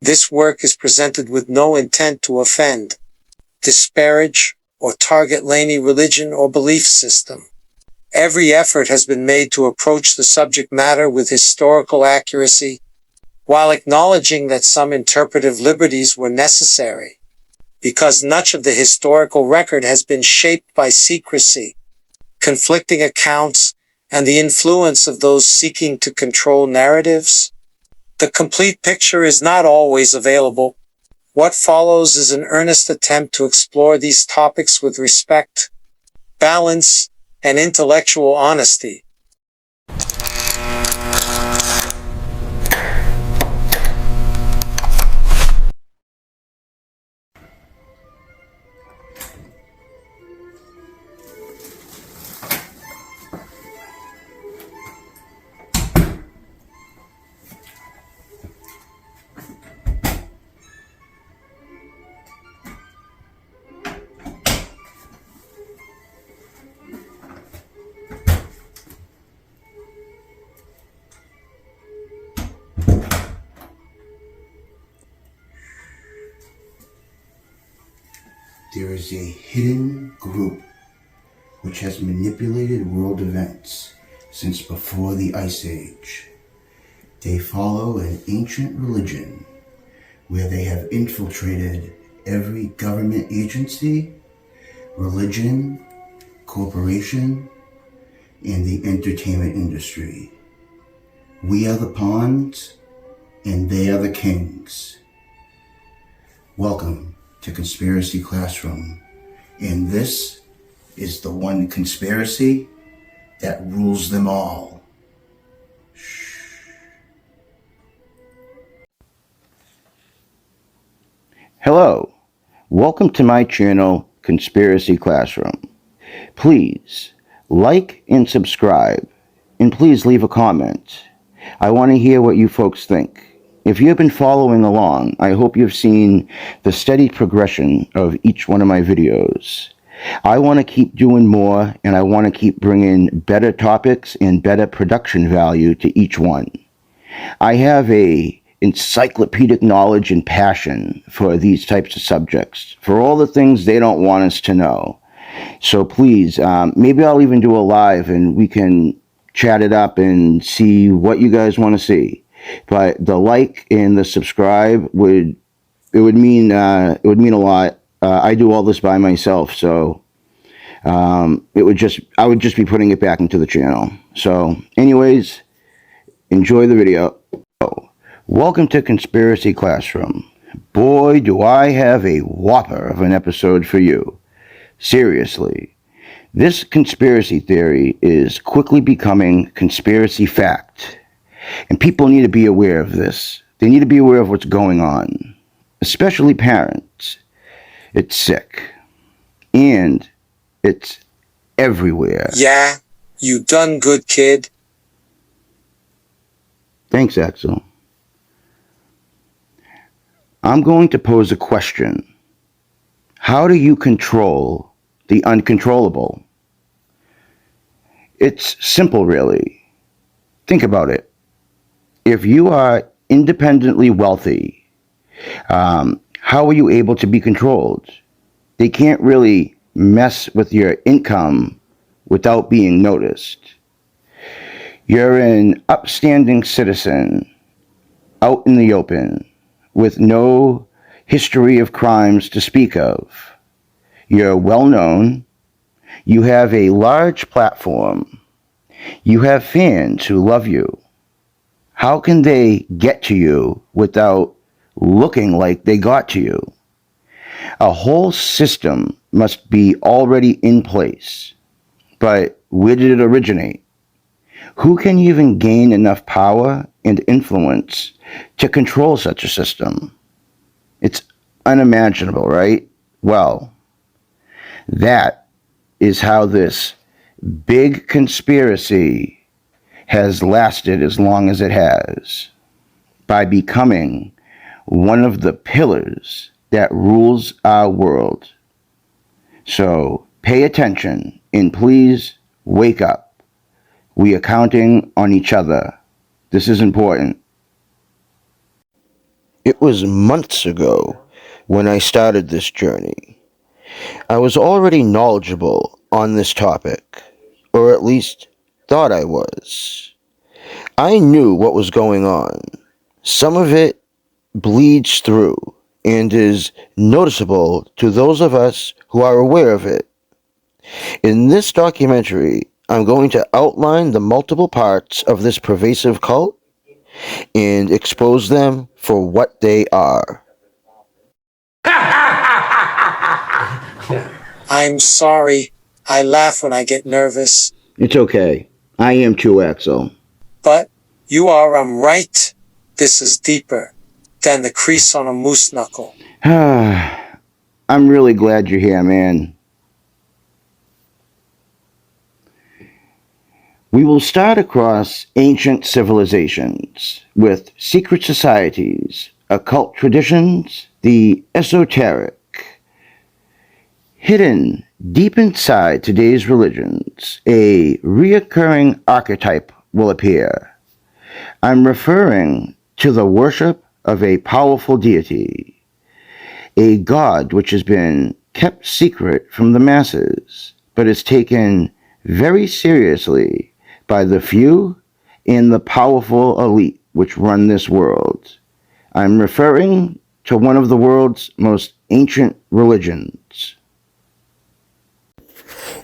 This work is presented with no intent to offend, disparage, or target any religion or belief system. Every effort has been made to approach the subject matter with historical accuracy, while acknowledging that some interpretive liberties were necessary, because much of the historical record has been shaped by secrecy, conflicting accounts, and the influence of those seeking to control narratives. The complete picture is not always available. What follows is an earnest attempt to explore these topics with respect, balance, and intellectual honesty. There is a hidden group which has manipulated world events since before the Ice Age. They follow an ancient religion where they have infiltrated every government agency, religion, corporation, and the entertainment industry. We are the pawns, and they are the kings. Welcome to Conspiracy Classroom, and this is the one conspiracy that rules them all. Hello, welcome to my channel, Conspiracy Classroom. Please like and subscribe, and please leave a comment. I want to hear what you folks think. If you've been following along, I hope you've seen the steady progression of each one of my videos. I want to keep doing more, and I want to keep bringing better topics and better production value to each one. I have a encyclopedic knowledge and passion for these types of subjects, for all the things they don't want us to know. So please, maybe I'll even do a live and we can chat it up and see what you guys want to see. But the like and the subscribe would mean a lot. I do all this by myself, so I would just be putting it back into the channel. So anyways, enjoy the video. Welcome to Conspiracy Classroom. Boy, do I have a whopper of an episode for you. Seriously, this conspiracy theory is quickly becoming conspiracy fact. And people need to be aware of this. They need to be aware of what's going on, especially parents. It's sick. And it's everywhere. Yeah, you done good, kid. Thanks, Axel. I'm going to pose a question. How do you control the uncontrollable? It's simple, really. Think about it. If you are independently wealthy, how are you able to be controlled? They can't really mess with your income without being noticed. You're an upstanding citizen out in the open with no history of crimes to speak of. You're well known. You have a large platform. You have fans who love you. How can they get to you without looking like they got to you? A whole system must be already in place. But where did it originate? Who can even gain enough power and influence to control such a system? It's unimaginable, right? Well, that is how this big conspiracy has lasted as long as it has, by becoming one of the pillars that rules our world. So pay attention and please wake up. We are counting on each other. This is important. It was months ago when I started this journey. I was already knowledgeable on this topic, or at least thought I was. I knew what was going on. Some of it bleeds through and is noticeable to those of us who are aware of it. In this documentary, I'm going to outline the multiple parts of this pervasive cult and expose them for what they are. I'm sorry. I laugh when I get nervous. It's okay. I am too, Axel. But you are, I'm right. This is deeper than the crease on a moose knuckle. I'm really glad you're here, man. We will start across ancient civilizations with secret societies, occult traditions, the esoteric. Hidden deep inside today's religions, a reoccurring archetype will appear. I'm referring to the worship of a powerful deity, a god which has been kept secret from the masses, but is taken very seriously by the few and the powerful elite which run this world. I'm referring to one of the world's most ancient religions.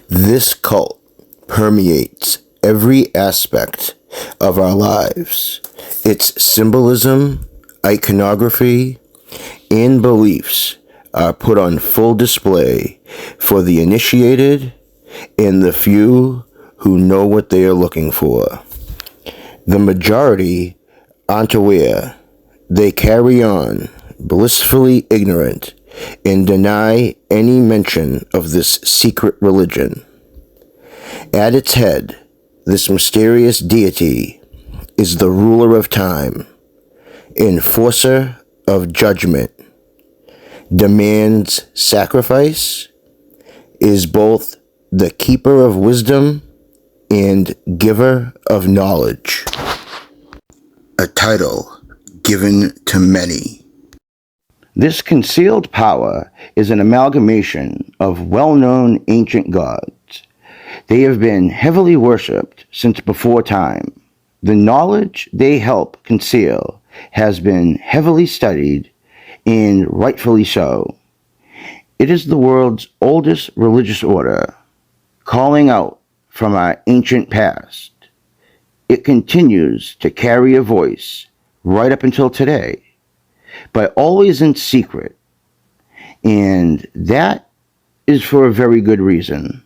This cult permeates every aspect of our lives. Its symbolism, iconography, and beliefs are put on full display for the initiated and the few who know what they are looking for. The majority aren't aware. They carry on, blissfully ignorant, and deny any mention of this secret religion. At its head, this mysterious deity is the ruler of time, enforcer of judgment, demands sacrifice, is both the keeper of wisdom and giver of knowledge. A title given to many. This concealed power is an amalgamation of well-known ancient gods. They have been heavily worshipped since before time. The knowledge they help conceal has been heavily studied, and rightfully so. It is the world's oldest religious order, calling out from our ancient past. It continues to carry a voice right up until today, but always in secret, and that is for a very good reason.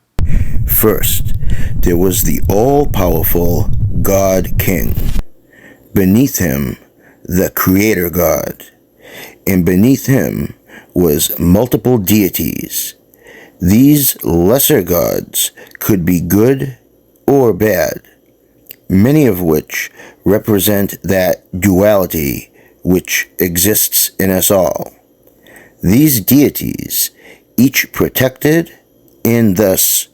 First, there was the all-powerful God King. Beneath him, the Creator God, and beneath him was multiple deities. These lesser gods could be good or bad, many of which represent that duality which exists in us all. These deities, each protected and thus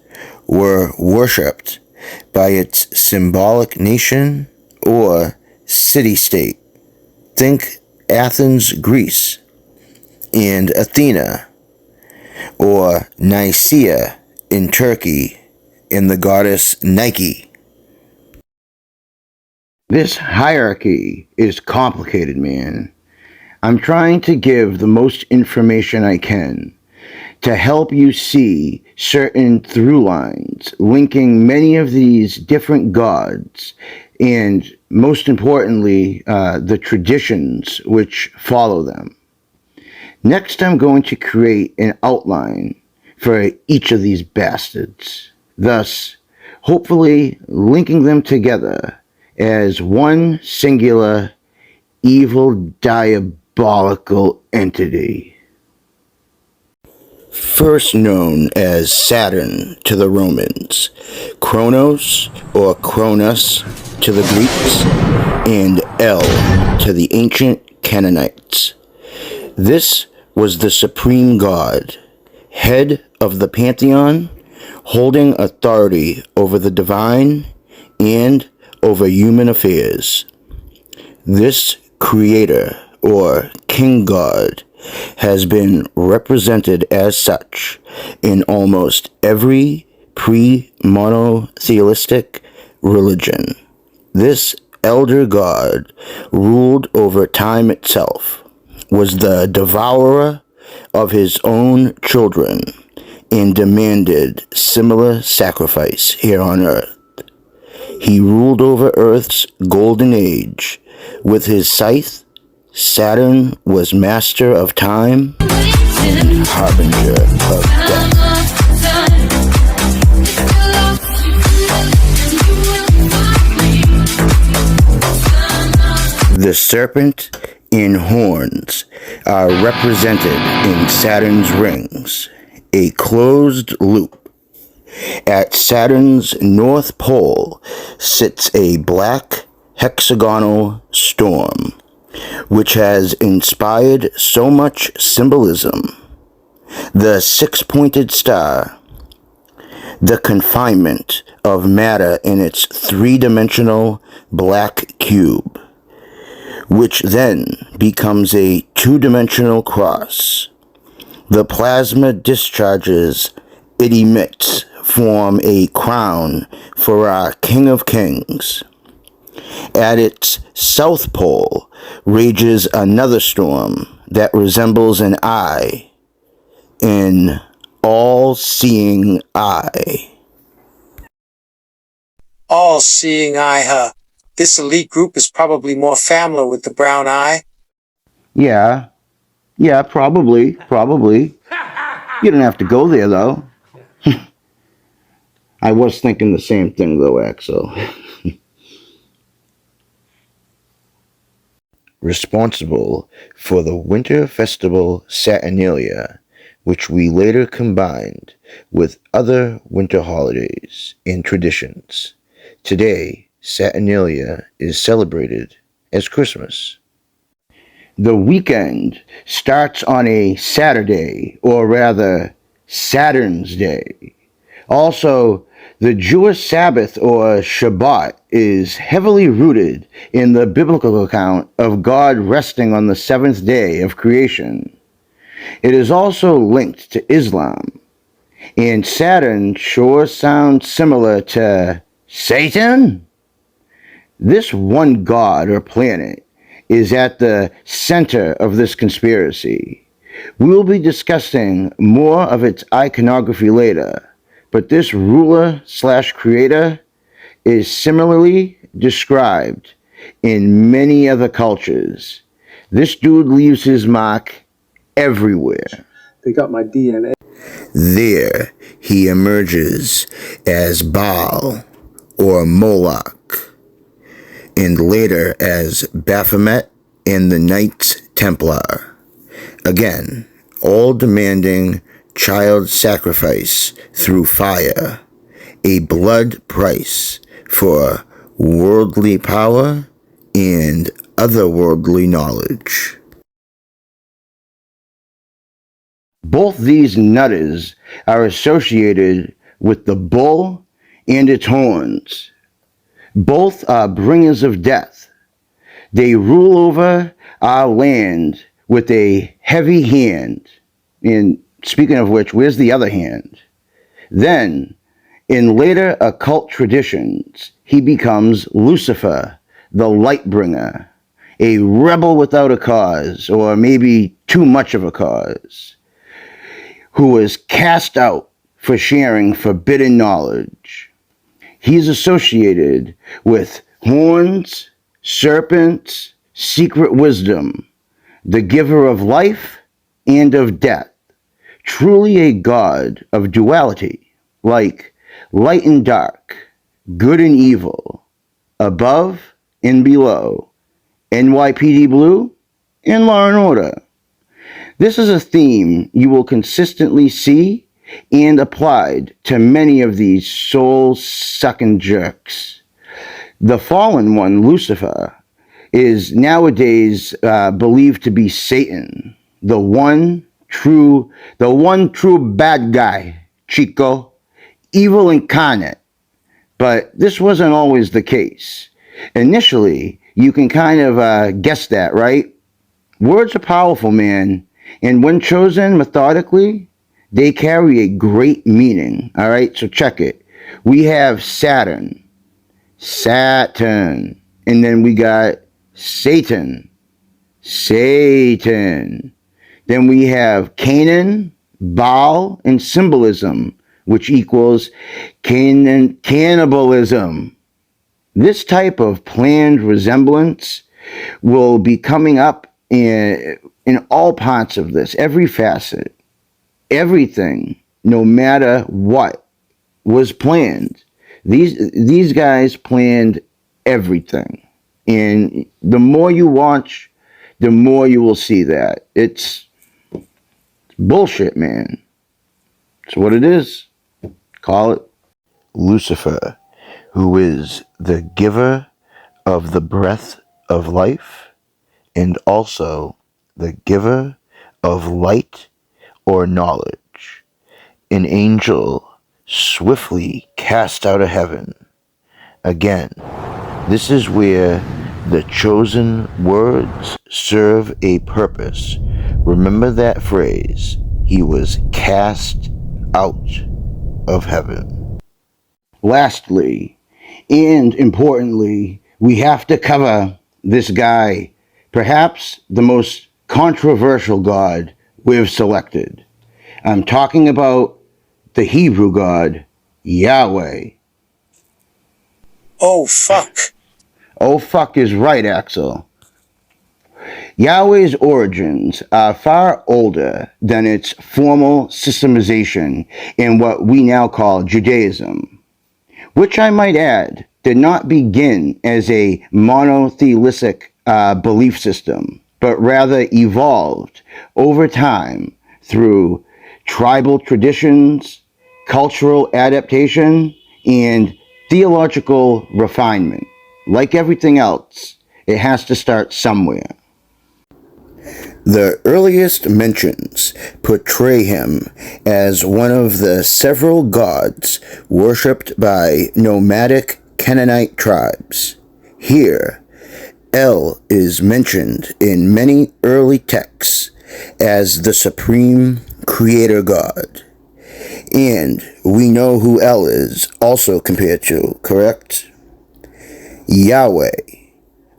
were worshipped by its symbolic nation or city-state. Think Athens, Greece, and Athena, or Nicaea in Turkey, and the goddess Nike. This hierarchy is complicated, man. I'm trying to give the most information I can to help you see certain through lines linking many of these different gods and, most importantly, the traditions which follow them. Next, I'm going to create an outline for each of these bastards, thus hopefully linking them together as one singular, evil, diabolical entity. First known as Saturn to the Romans, Kronos or Cronus to the Greeks, and El to the ancient Canaanites. This was the supreme god, head of the pantheon, holding authority over the divine and over human affairs. This creator or king god, has been represented as such in almost every pre-monotheistic religion. This elder god ruled over time itself, was the devourer of his own children, and demanded similar sacrifice here on earth. He ruled over Earth's golden age. With his scythe, Saturn was master of time and harbinger of death. The serpent and horns are represented in Saturn's rings, a closed loop. At Saturn's north pole sits a black hexagonal storm, which has inspired so much symbolism. The six-pointed star, the confinement of matter in its three-dimensional black cube, which then becomes a two-dimensional cross. The plasma discharges it emits form a crown for our King of Kings. At its south pole rages another storm that resembles an eye, an all-seeing eye. All-seeing eye, huh? This elite group is probably more familiar with the brown eye. Yeah, probably. You don't have to go there, though. I was thinking the same thing, though, Axel. Responsible for the winter festival Saturnalia, which we later combined with other winter holidays and traditions. Today, Saturnalia is celebrated as Christmas. The weekend starts on a Saturday, or rather, Saturn's Day. Also, the Jewish Sabbath, or Shabbat, is heavily rooted in the biblical account of God resting on the seventh day of creation. It is also linked to Islam, and Saturn sure sounds similar to Satan. This one god or planet is at the center of this conspiracy. We will be discussing more of its iconography later, but this ruler/creator is similarly described in many other cultures. This dude leaves his mark everywhere. They got my DNA. There he emerges as Baal or Moloch, and later as Baphomet and the Knights Templar. Again, all demanding child sacrifice through fire, a blood price for worldly power and otherworldly knowledge. Both these nutters are associated with the bull and its horns. Both are bringers of death. They rule over our land with a heavy hand. And speaking of which, where's the other hand? Then, in later occult traditions, he becomes Lucifer, the light bringer, a rebel without a cause, or maybe too much of a cause, who was cast out for sharing forbidden knowledge. He's associated with horns, serpents, secret wisdom, the giver of life and of death, truly a god of duality, like light and dark, good and evil, above and below, NYPD Blue and Law and Order. This is a theme you will consistently see and applied to many of these soul-sucking jerks. The fallen one, Lucifer, is nowadays believed to be Satan, the one true bad guy, Chico, evil incarnate. But this wasn't always the case. Initially, you can kind of guess that, right? Words are powerful, man, and when chosen methodically, they carry a great meaning. All right, so check it. We have Saturn, and then we got Satan, Satan. Then we have Canaan, Baal, and symbolism, which equals cannibalism. This type of planned resemblance will be coming up in all parts of this, every facet, everything, no matter what was planned. These guys planned everything, and the more you watch, the more you will see that it's bullshit, man. It's what it is. Call it. Lucifer, who is the giver of the breath of life and also the giver of light or knowledge, an angel swiftly cast out of heaven. Again, this is where the chosen words serve a purpose. Remember that phrase. He was cast out of heaven. Lastly, and importantly, we have to cover this guy, perhaps the most controversial god we've selected. I'm talking about the Hebrew God Yahweh. Oh, fuck. Oh, fuck is right, Axel. Yahweh's origins are far older than its formal systemization in what we now call Judaism, which I might add did not begin as a monotheistic belief system, but rather evolved over time through tribal traditions, cultural adaptation, and theological refinement. Like everything else, it has to start somewhere. The earliest mentions portray him as one of the several gods worshipped by nomadic Canaanite tribes. Here, El is mentioned in many early texts as the supreme creator god. And we know who El is also compared to, correct? Yahweh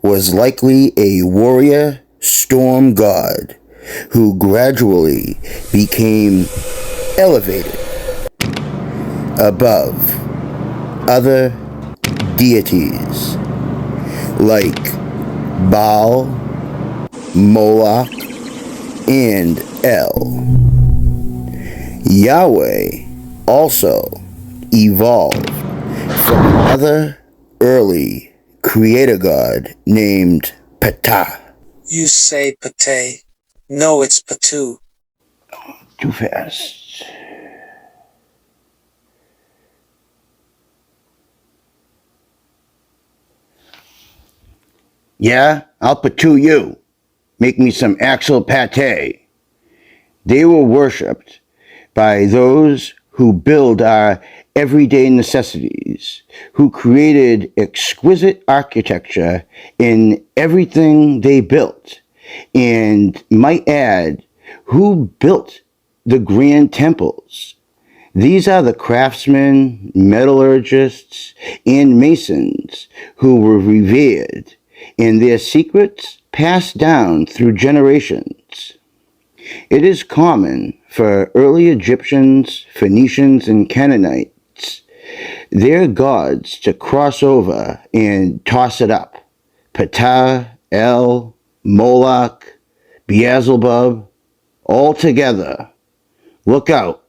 was likely a warrior storm god who gradually became elevated above other deities like Baal, Moloch, and El. Yahweh also evolved from another early creator god named Ptah. You say Pate. No, it's Patu. Too fast. Yeah, I'll Patu you. Make me some Axel Pate. They were worshipped by those who build our everyday necessities, who created exquisite architecture in everything they built, and might add, who built the grand temples. These are the craftsmen, metallurgists, and masons who were revered, and their secrets passed down through generations. It is common for early Egyptians, Phoenicians, and Canaanites, their gods to cross over and toss it up. Ptah, El, Moloch, Beelzebub, all together. Look out.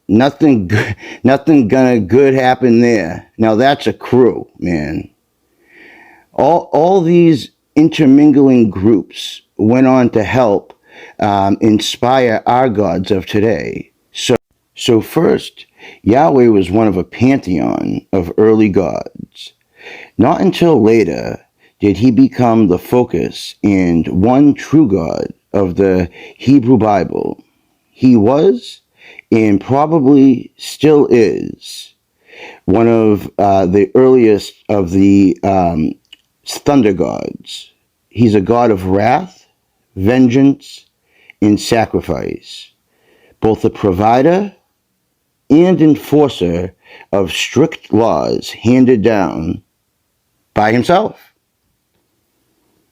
Nothing gonna good happen there. Now that's a crew, man. All these intermingling groups went on to help inspire our gods of today. So first, Yahweh was one of a pantheon of early gods. Not until later did he become the focus and one true God of the Hebrew Bible. He was, and probably still is, one of the earliest of the thunder gods. He's a god of wrath, vengeance, and sacrifice, both the provider and enforcer of strict laws handed down by himself.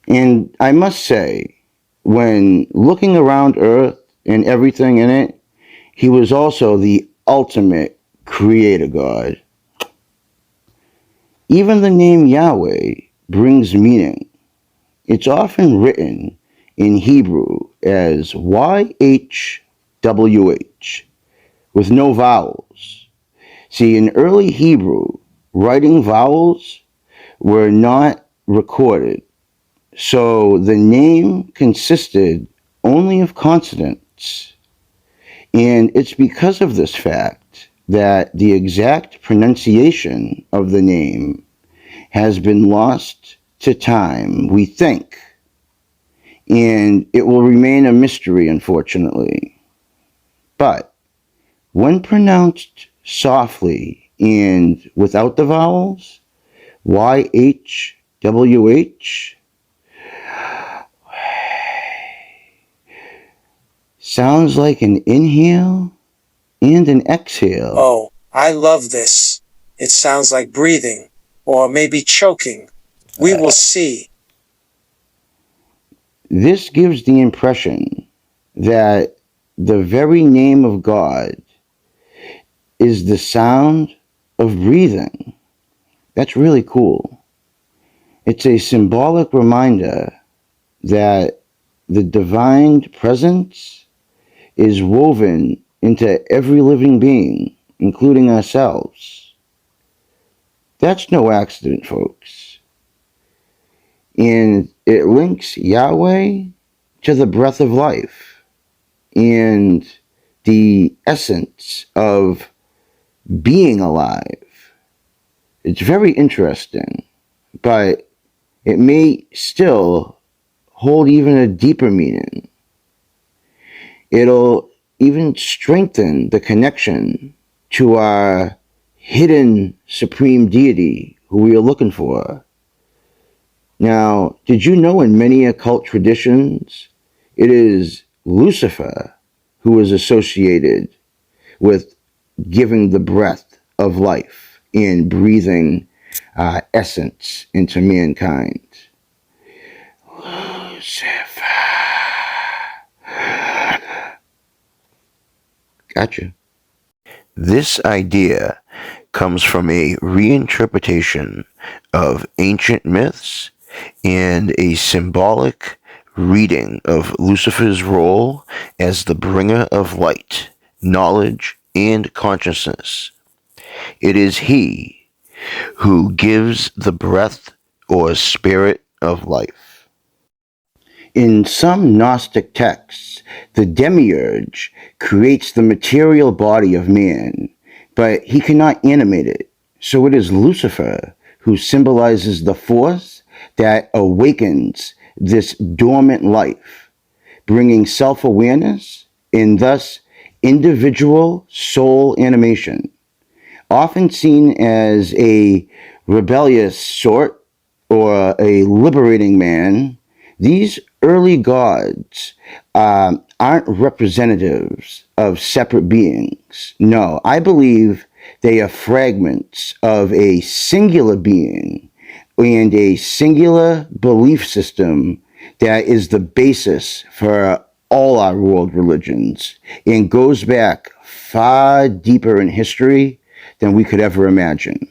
And I must say, when looking around Earth and everything in it, he was also the ultimate creator God. Even the name Yahweh brings meaning. It's often written in Hebrew as YHWH with no vowels. See, in early Hebrew, writing vowels were not recorded, so the name consisted only of consonants. And it's because of this fact that the exact pronunciation of the name has been lost to time, we think, and it will remain a mystery, unfortunately. But when pronounced softly and without the vowels, YHWH sounds like an inhale and an exhale. Oh, I love this. It sounds like breathing, or maybe choking. We will see. This gives the impression that the very name of God is the sound of breathing. That's really cool. It's a symbolic reminder that the divine presence is woven into every living being, including ourselves. That's no accident, folks. And it links Yahweh to the breath of life and the essence of being alive. It's very interesting, but it may still hold even a deeper meaning. It'll even strengthen the connection to our hidden supreme deity who we are looking for. Now, did you know in many occult traditions, it is Lucifer who is associated with giving the breath of life and breathing essence into mankind? Lucifer. Gotcha. This idea comes from a reinterpretation of ancient myths and a symbolic reading of Lucifer's role as the bringer of light, knowledge, and consciousness. It is he who gives the breath or spirit of life. In some Gnostic texts, the demiurge creates the material body of man, but he cannot animate it. So it is Lucifer who symbolizes the force that awakens this dormant life, bringing self-awareness and thus individual soul animation. Often seen as a rebellious sort or a liberating man, these early gods aren't representatives of separate beings. No, I believe they are fragments of a singular being and a singular belief system that is the basis for all our world religions and goes back far deeper in history than we could ever imagine.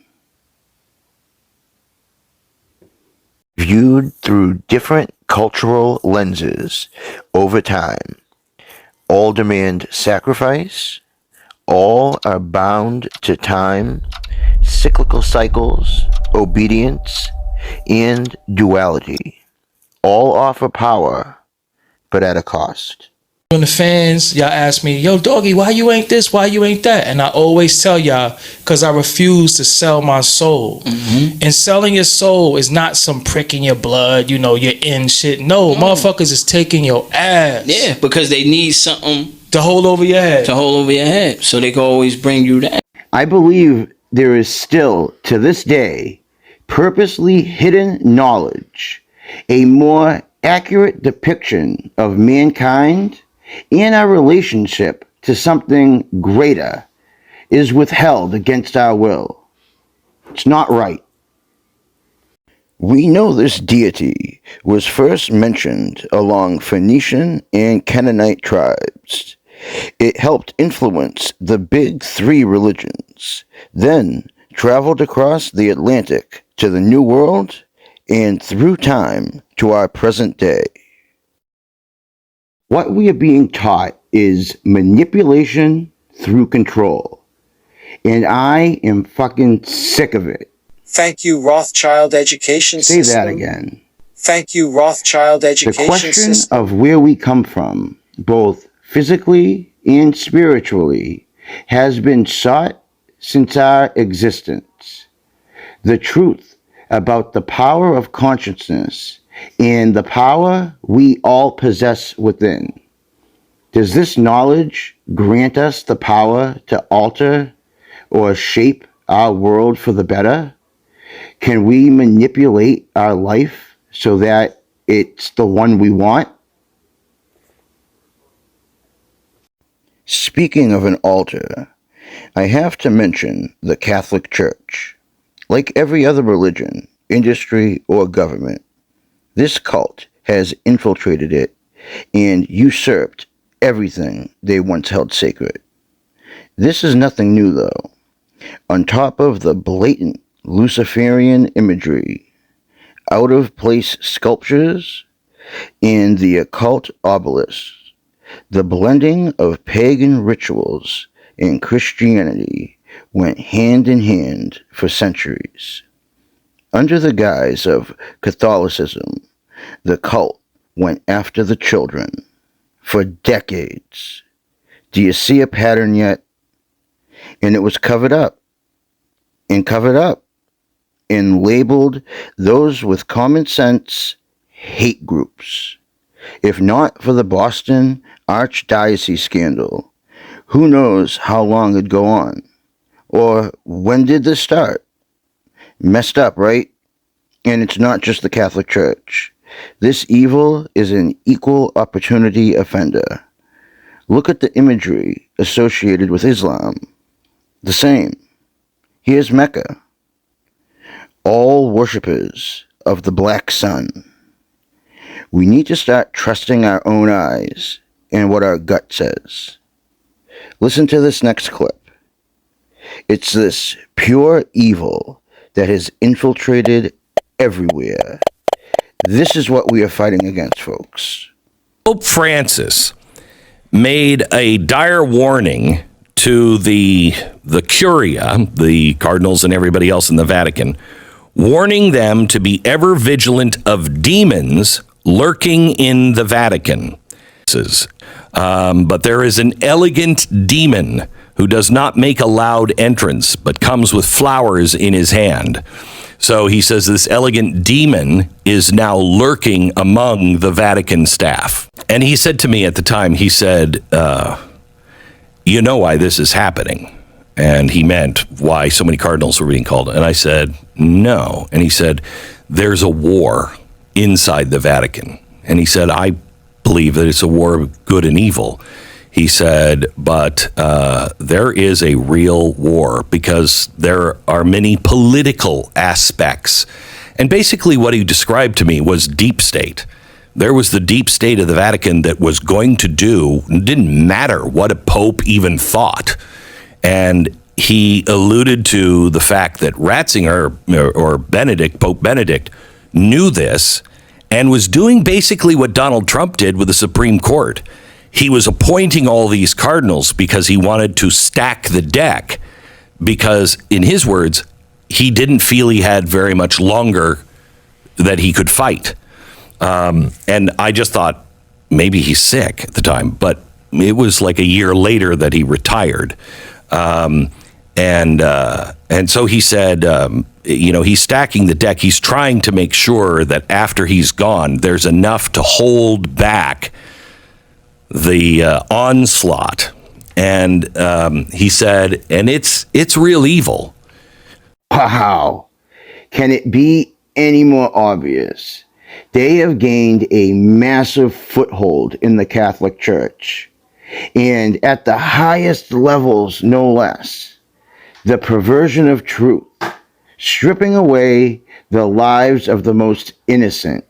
Viewed through different cultural lenses over time, all demand sacrifice, all are bound to time, cyclical cycles, obedience, and duality. All offer power, but at a cost. When the fans, y'all ask me, yo, doggy, why you ain't this? Why you ain't that? And I always tell y'all, because I refuse to sell my soul. Mm-hmm. And selling your soul is not some prick in your blood, you know, you're in shit. No, motherfuckers is taking your ass. Yeah, because they need something to hold over your head. To hold over your head, so they can always bring you that. I believe there is still, to this day, purposely hidden knowledge, a more accurate depiction of mankind and our relationship to something greater is withheld against our will. It's not right. We know this deity was first mentioned along Phoenician and Canaanite tribes. It helped influence the big three religions, then traveled across the Atlantic to the New World and through time to our present day. What we are being taught is manipulation through control, and I am fucking sick of it. Thank you, Rothschild education Say system. that again. Thank you, Rothschild education The question system. of where we come from, both physically and spiritually, has been sought since our existence. The truth about the power of consciousness and the power we all possess within. Does this knowledge grant us the power to alter or shape our world for the better? Can we manipulate our life so that it's the one we want? Speaking of an altar, I have to mention the Catholic Church. Like every other religion, industry, or government, this cult has infiltrated it and usurped everything they once held sacred. This is nothing new, though. On top of the blatant Luciferian imagery, out-of-place sculptures, and the occult obelisks, the blending of pagan rituals and Christianity went hand in hand for centuries. Under the guise of Catholicism, the cult went after the children for decades. Do you see a pattern yet? And it was covered up and labeled those with common sense hate groups. If not for the Boston Archdiocese scandal, who knows how long it'd go on? Or when did this start? Messed up, right? And it's not just the Catholic Church. This evil is an equal opportunity offender. Look at the imagery associated with Islam. The same. Here's Mecca. All worshippers of the black sun. We need to start trusting our own eyes and what our gut says. Listen to this next clip. It's this pure evil that has infiltrated everywhere. This is what we are fighting against, folks. Pope Francis made a dire warning to the Curia, the cardinals and everybody else in the Vatican, warning them to be ever vigilant of demons lurking in the Vatican. But there is an elegant demon who does not make a loud entrance, but comes with flowers in his hand. So he says this elegant demon is now lurking among the Vatican staff. And he said to me at the time, he said, you know why this is happening? And he meant why so many cardinals were being called. And I said, no. And he said, there's a war inside the Vatican. And he said, I believe that it's a war of good and evil. He said, but there is a real war because there are many political aspects. And basically what he described to me was deep state. There was the deep state of the Vatican that was going to do, it didn't matter what a pope even thought. And he alluded to the fact that Ratzinger or Benedict, Pope Benedict, knew this and was doing basically what Donald Trump did with the Supreme Court. He was appointing all these cardinals because he wanted to stack the deck because, in his words, he didn't feel he had very much longer that he could fight. And I just thought maybe he's sick at the time, but it was like a year later that he retired. And so he said, he's stacking the deck. He's trying to make sure that after he's gone, there's enough to hold back the onslaught. And he said, and it's real evil. Wow. Can it be any more obvious? They have gained a massive foothold in the Catholic Church, and at the highest levels, no less. The perversion of truth, stripping away the lives of the most innocent.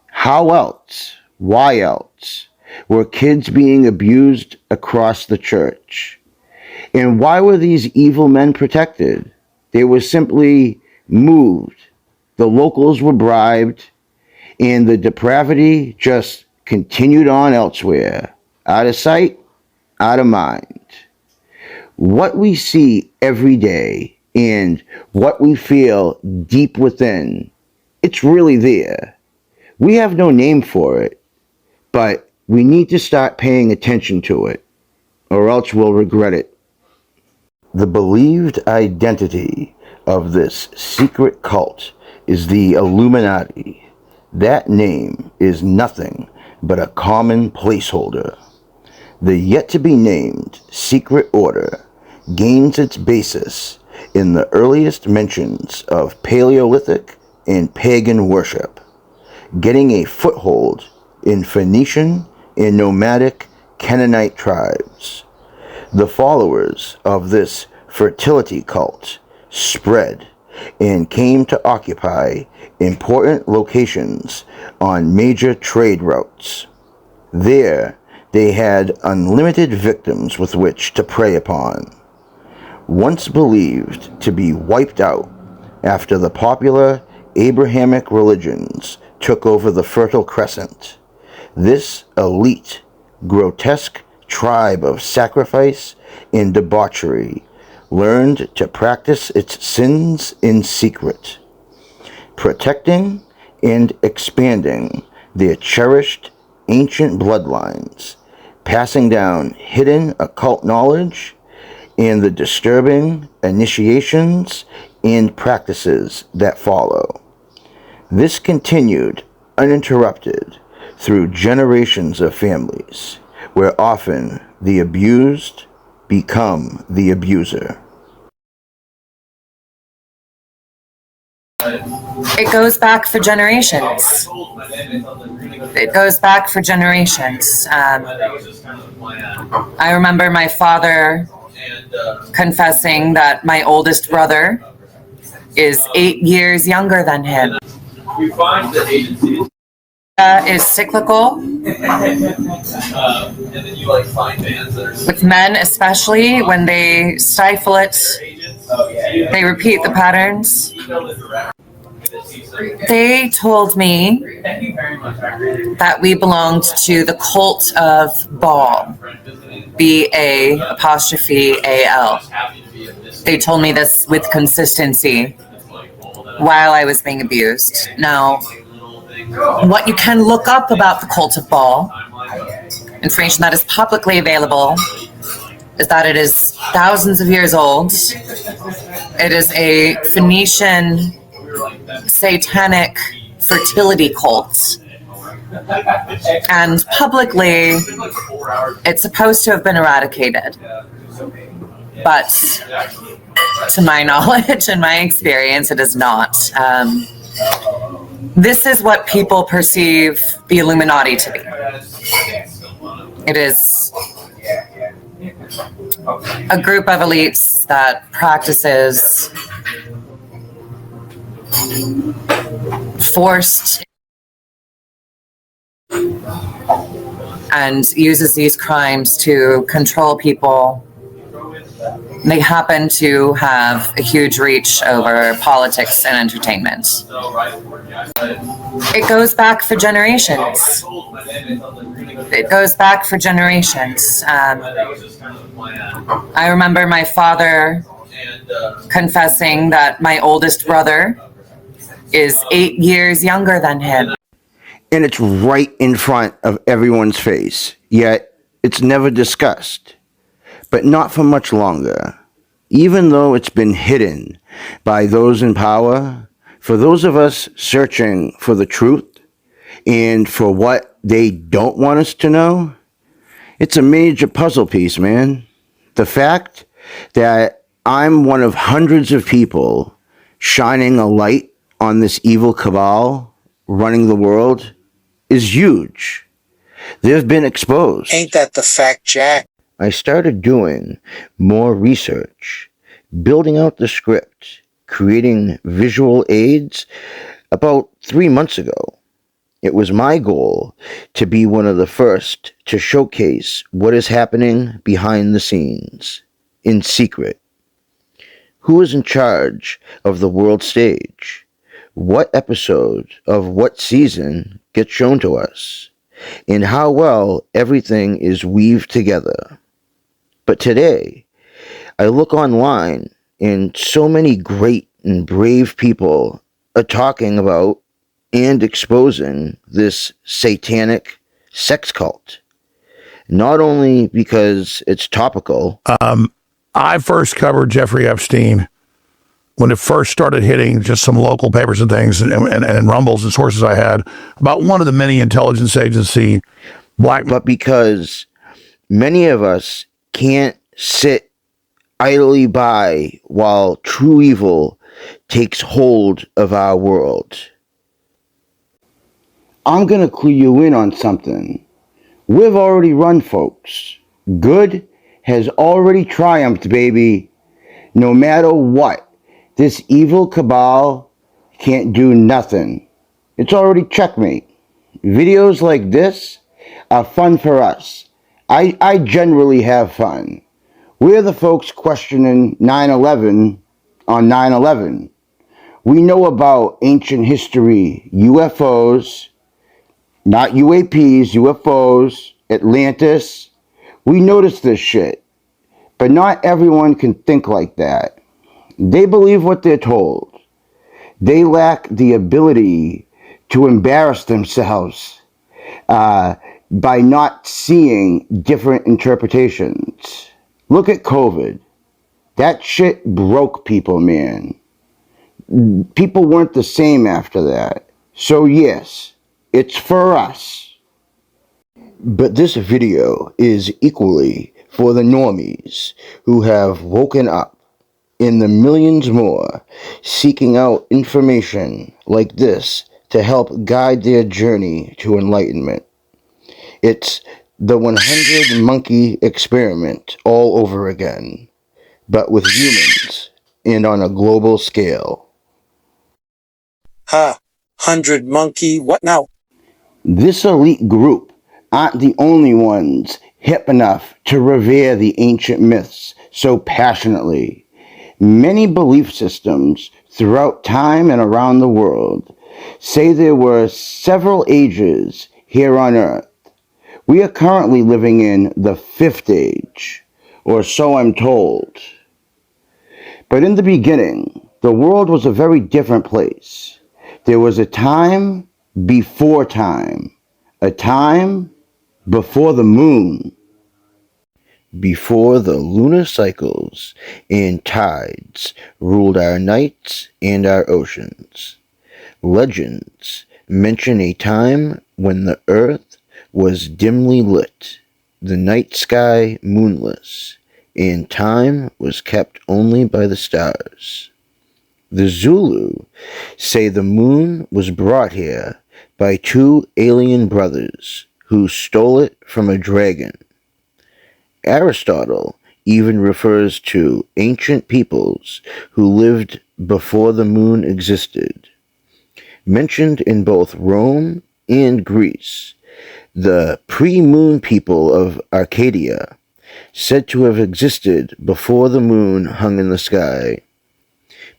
How else? Why else? Were kids being abused across the church? And why were these evil men protected? They were simply moved. The locals were bribed, and the depravity just continued on elsewhere. Out of sight, out of mind. What we see every day and what we feel deep within, it's really there. We have no name for it, but we need to start paying attention to it, or else we'll regret it. The believed identity of this secret cult is the Illuminati. That name is nothing but a common placeholder. The yet-to-be-named secret order gains its basis in the earliest mentions of Paleolithic and pagan worship, getting a foothold in Phoenician and nomadic Canaanite tribes. The followers of this fertility cult spread and came to occupy important locations on major trade routes. There, they had unlimited victims with which to prey upon. Once believed to be wiped out after the popular Abrahamic religions took over the Fertile Crescent, this elite, grotesque tribe of sacrifice and debauchery learned to practice its sins in secret, protecting and expanding their cherished ancient bloodlines, passing down hidden occult knowledge and the disturbing initiations and practices that follow. This continued uninterrupted through generations of families, where often the abused become the abuser. It goes back for generations. It goes back for generations. I remember my father confessing that my oldest brother is 8 years younger than him. We find the agency Is cyclical, and then you find bands that are with men especially. When they stifle it, they repeat the patterns. They told me that we belonged to the cult of Baal, B-A''A''L. They told me this with consistency while I was being abused. Now, what you can look up about the cult of Baal, information that is publicly available, is that it is thousands of years old. It is a Phoenician satanic fertility cult. And publicly, it's supposed to have been eradicated. But to my knowledge and my experience, it is not. This is what people perceive the Illuminati to be. It is a group of elites that practices forced and uses these crimes to control people. They happen to have a huge reach over politics and entertainment. It goes back for generations. It goes back for generations. I remember my father confessing that my oldest brother is 8 years younger than him. And it's right in front of everyone's face, yet it's never discussed. But not for much longer. Even though it's been hidden by those in power, for those of us searching for the truth and for what they don't want us to know, it's a major puzzle piece, man. The fact that I'm one of hundreds of people shining a light on this evil cabal running the world is huge. They've been exposed. Ain't that the fact, Jack? I started doing more research, building out the script, creating visual aids about 3 months ago. It was my goal to be one of the first to showcase what is happening behind the scenes, in secret. Who is in charge of the world stage? What episode of what season gets shown to us? And how well everything is weaved together. But today, I look online and so many great and brave people are talking about and exposing this satanic sex cult. Not only because it's topical. I first covered Jeffrey Epstein when it first started hitting just some local papers and things and rumbles and sources I had about one of the many intelligence agency But because many of us can't sit idly by while true evil takes hold of our world. I'm going to clue you in on something. We've already run, folks. Good has already triumphed, baby. No matter what, this evil cabal can't do nothing. It's already checkmate. Videos like this are fun for us. I generally have fun. We're the folks questioning 9/11 on 9/11. We know about ancient history, UFOs, not UAPs, UFOs, Atlantis. We notice this shit. But not everyone can think like that. They believe what they're told. They lack the ability to embarrass themselves by not seeing different interpretations. Look at COVID. That shit broke people, man. People weren't the same after that. So yes, it's for us. But this video is equally for the normies who have woken up, and the millions more seeking out information like this to help guide their journey to enlightenment. It's the 100 monkey experiment all over again, but with humans and on a global scale. 100 monkey, what now? This elite group aren't the only ones hip enough to revere the ancient myths so passionately. Many belief systems throughout time and around the world say there were several ages here on Earth. We are currently living in the 5th age, or so I'm told. But in the beginning, the world was a very different place. There was a time before time, a time before the moon, before the lunar cycles and tides ruled our nights and our oceans. Legends mention a time when the earth was dimly lit, the night sky moonless, and time was kept only by the stars. The Zulu say the moon was brought here by 2 alien brothers who stole it from a dragon. Aristotle even refers to ancient peoples who lived before the moon existed. Mentioned in both Rome and Greece, the pre-moon people of Arcadia, said to have existed before the moon hung in the sky,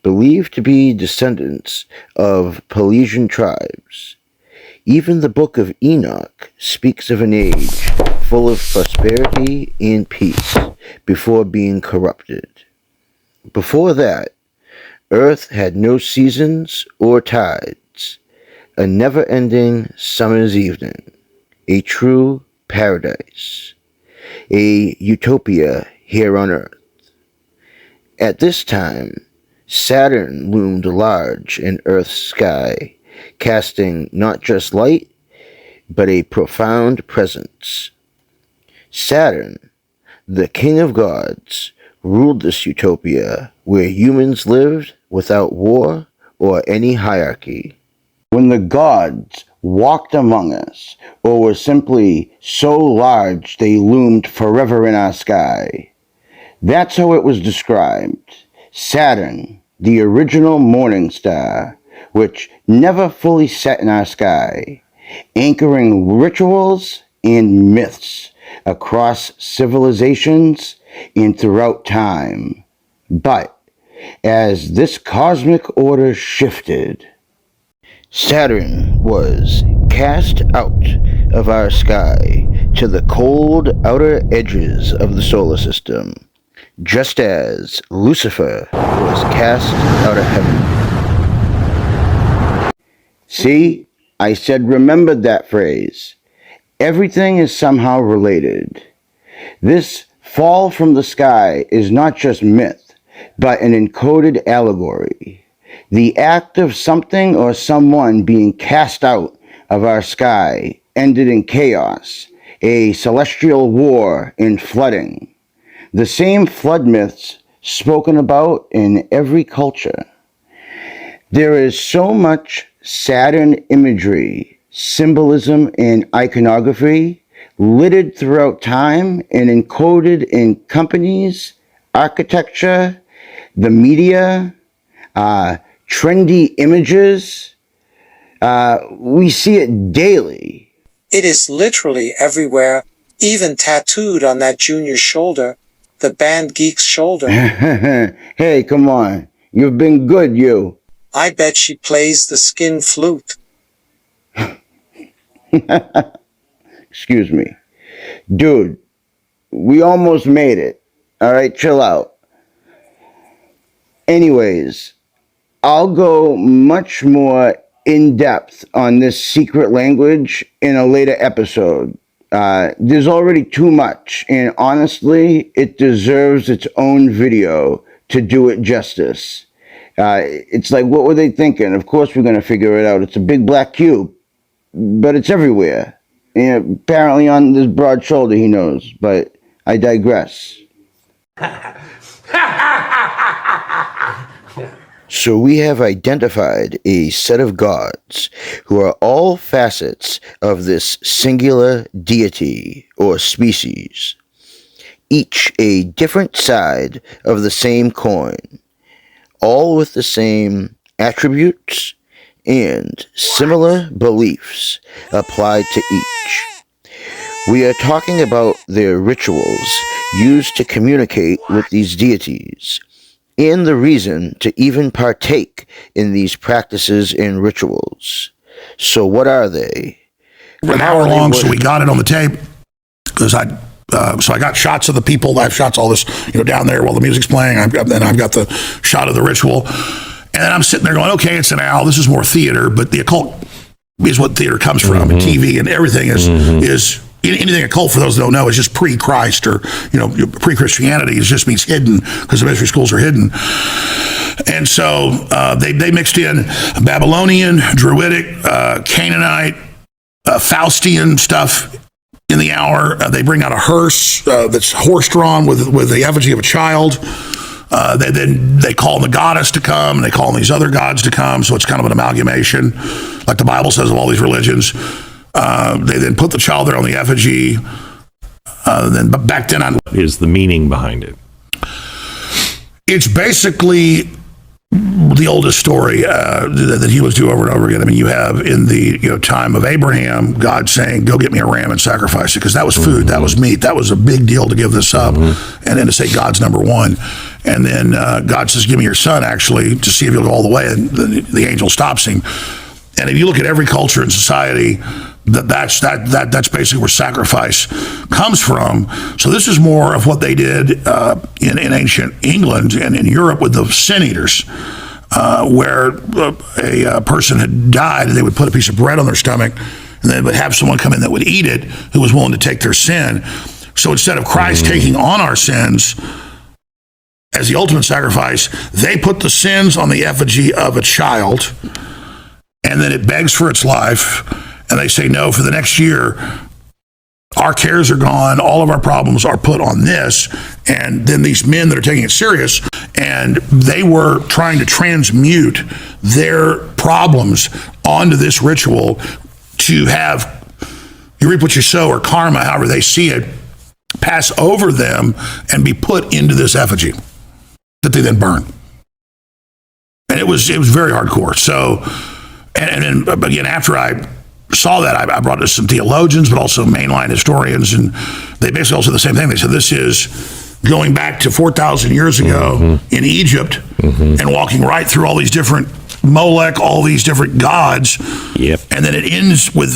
believed to be descendants of Pelasian tribes. Even the Book of Enoch speaks of an age full of prosperity and peace before being corrupted. Before that, Earth had no seasons or tides, a never-ending summer's evening, a true paradise, a utopia here on Earth. At this time, Saturn loomed large in Earth's sky, casting not just light, but a profound presence. Saturn, the king of gods, ruled this utopia where humans lived without war or any hierarchy. when the gods walked among us, or were simply so large they loomed forever in our sky. That's how it was described. Saturn, the original morning star, which never fully set in our sky, anchoring rituals and myths across civilizations and throughout time. But as this cosmic order shifted, Saturn was cast out of our sky to the cold outer edges of the solar system, just as Lucifer was cast out of heaven. See, I said remembered that phrase. Everything is somehow related. This fall from the sky is not just myth, but an encoded allegory. The act of something or someone being cast out of our sky ended in chaos, a celestial war and flooding. The same flood myths spoken about in every culture. There is so much Saturn imagery, symbolism, and iconography littered throughout time and encoded in companies, architecture, the media, trendy images. We see it daily. It is literally everywhere, even tattooed on that junior's shoulder, the band geek's shoulder. Hey, come on. You've been good, you. I bet she plays the skin flute. Excuse me. Dude, we almost made it. All right, chill out. Anyways, I'll go much more in depth on this secret language in a later episode. There's already too much, and honestly, it deserves its own video to do it justice. It's like, what were they thinking? Of course we're going to figure it out. It's a big black cube, but it's everywhere. And apparently on this broad shoulder he knows, but I digress. So we have identified a set of gods who are all facets of this singular deity or species, each a different side of the same coin, all with the same attributes and similar beliefs applied to each. We are talking about their rituals used to communicate with these deities, and the reason to even partake in these practices and rituals. So what are they? An hour long, so we got it on the tape. Because I got shots of the people. I have shots all this, down there while the music's playing. I've got the shot of the ritual, and then I'm sitting there going, okay, it's an owl. This is more theater, but the occult is what theater comes from, and TV and everything is. Anything occult, for those that don't know, is just pre-Christ or, pre-Christianity. It just means hidden because the mystery schools are hidden. And so they mixed in Babylonian, Druidic, Canaanite, Faustian stuff in the hour. They bring out a hearse that's horse-drawn with the effigy of a child. They call the goddess to come, and they call these other gods to come. So it's kind of an amalgamation, like the Bible says, of all these religions. They then put the child there on the effigy. But back then, what is the meaning behind it? It's basically the oldest story that he was do over and over again. I mean, you have in the time of Abraham, God saying, "Go get me a ram and sacrifice it," because that was food, that was meat, that was a big deal to give this up, and then to say God's number one. And then God says, "Give me your son," actually, to see if he'll go all the way. And the angel stops him. And if you look at every culture and society, that's basically where sacrifice comes from. So this is more of what they did in ancient England and in Europe with the sin eaters, where a person had died and they would put a piece of bread on their stomach and they would have someone come in that would eat it who was willing to take their sin. So instead of Christ taking on our sins as the ultimate sacrifice, they put the sins on the effigy of a child, and then it begs for its life. And they say, no, for the next year, our cares are gone. All of our problems are put on this. And then these men that are taking it serious, and they were trying to transmute their problems onto this ritual to have you reap what you sow, or karma, however they see it, pass over them and be put into this effigy that they then burn. And it was very hardcore. So, and then again, after I saw that, I brought it to some theologians, but also mainline historians, and they basically all said the same thing. They said this is going back to 4,000 years ago in Egypt and walking right through all these different Molech, all these different gods. Yep. And then it ends with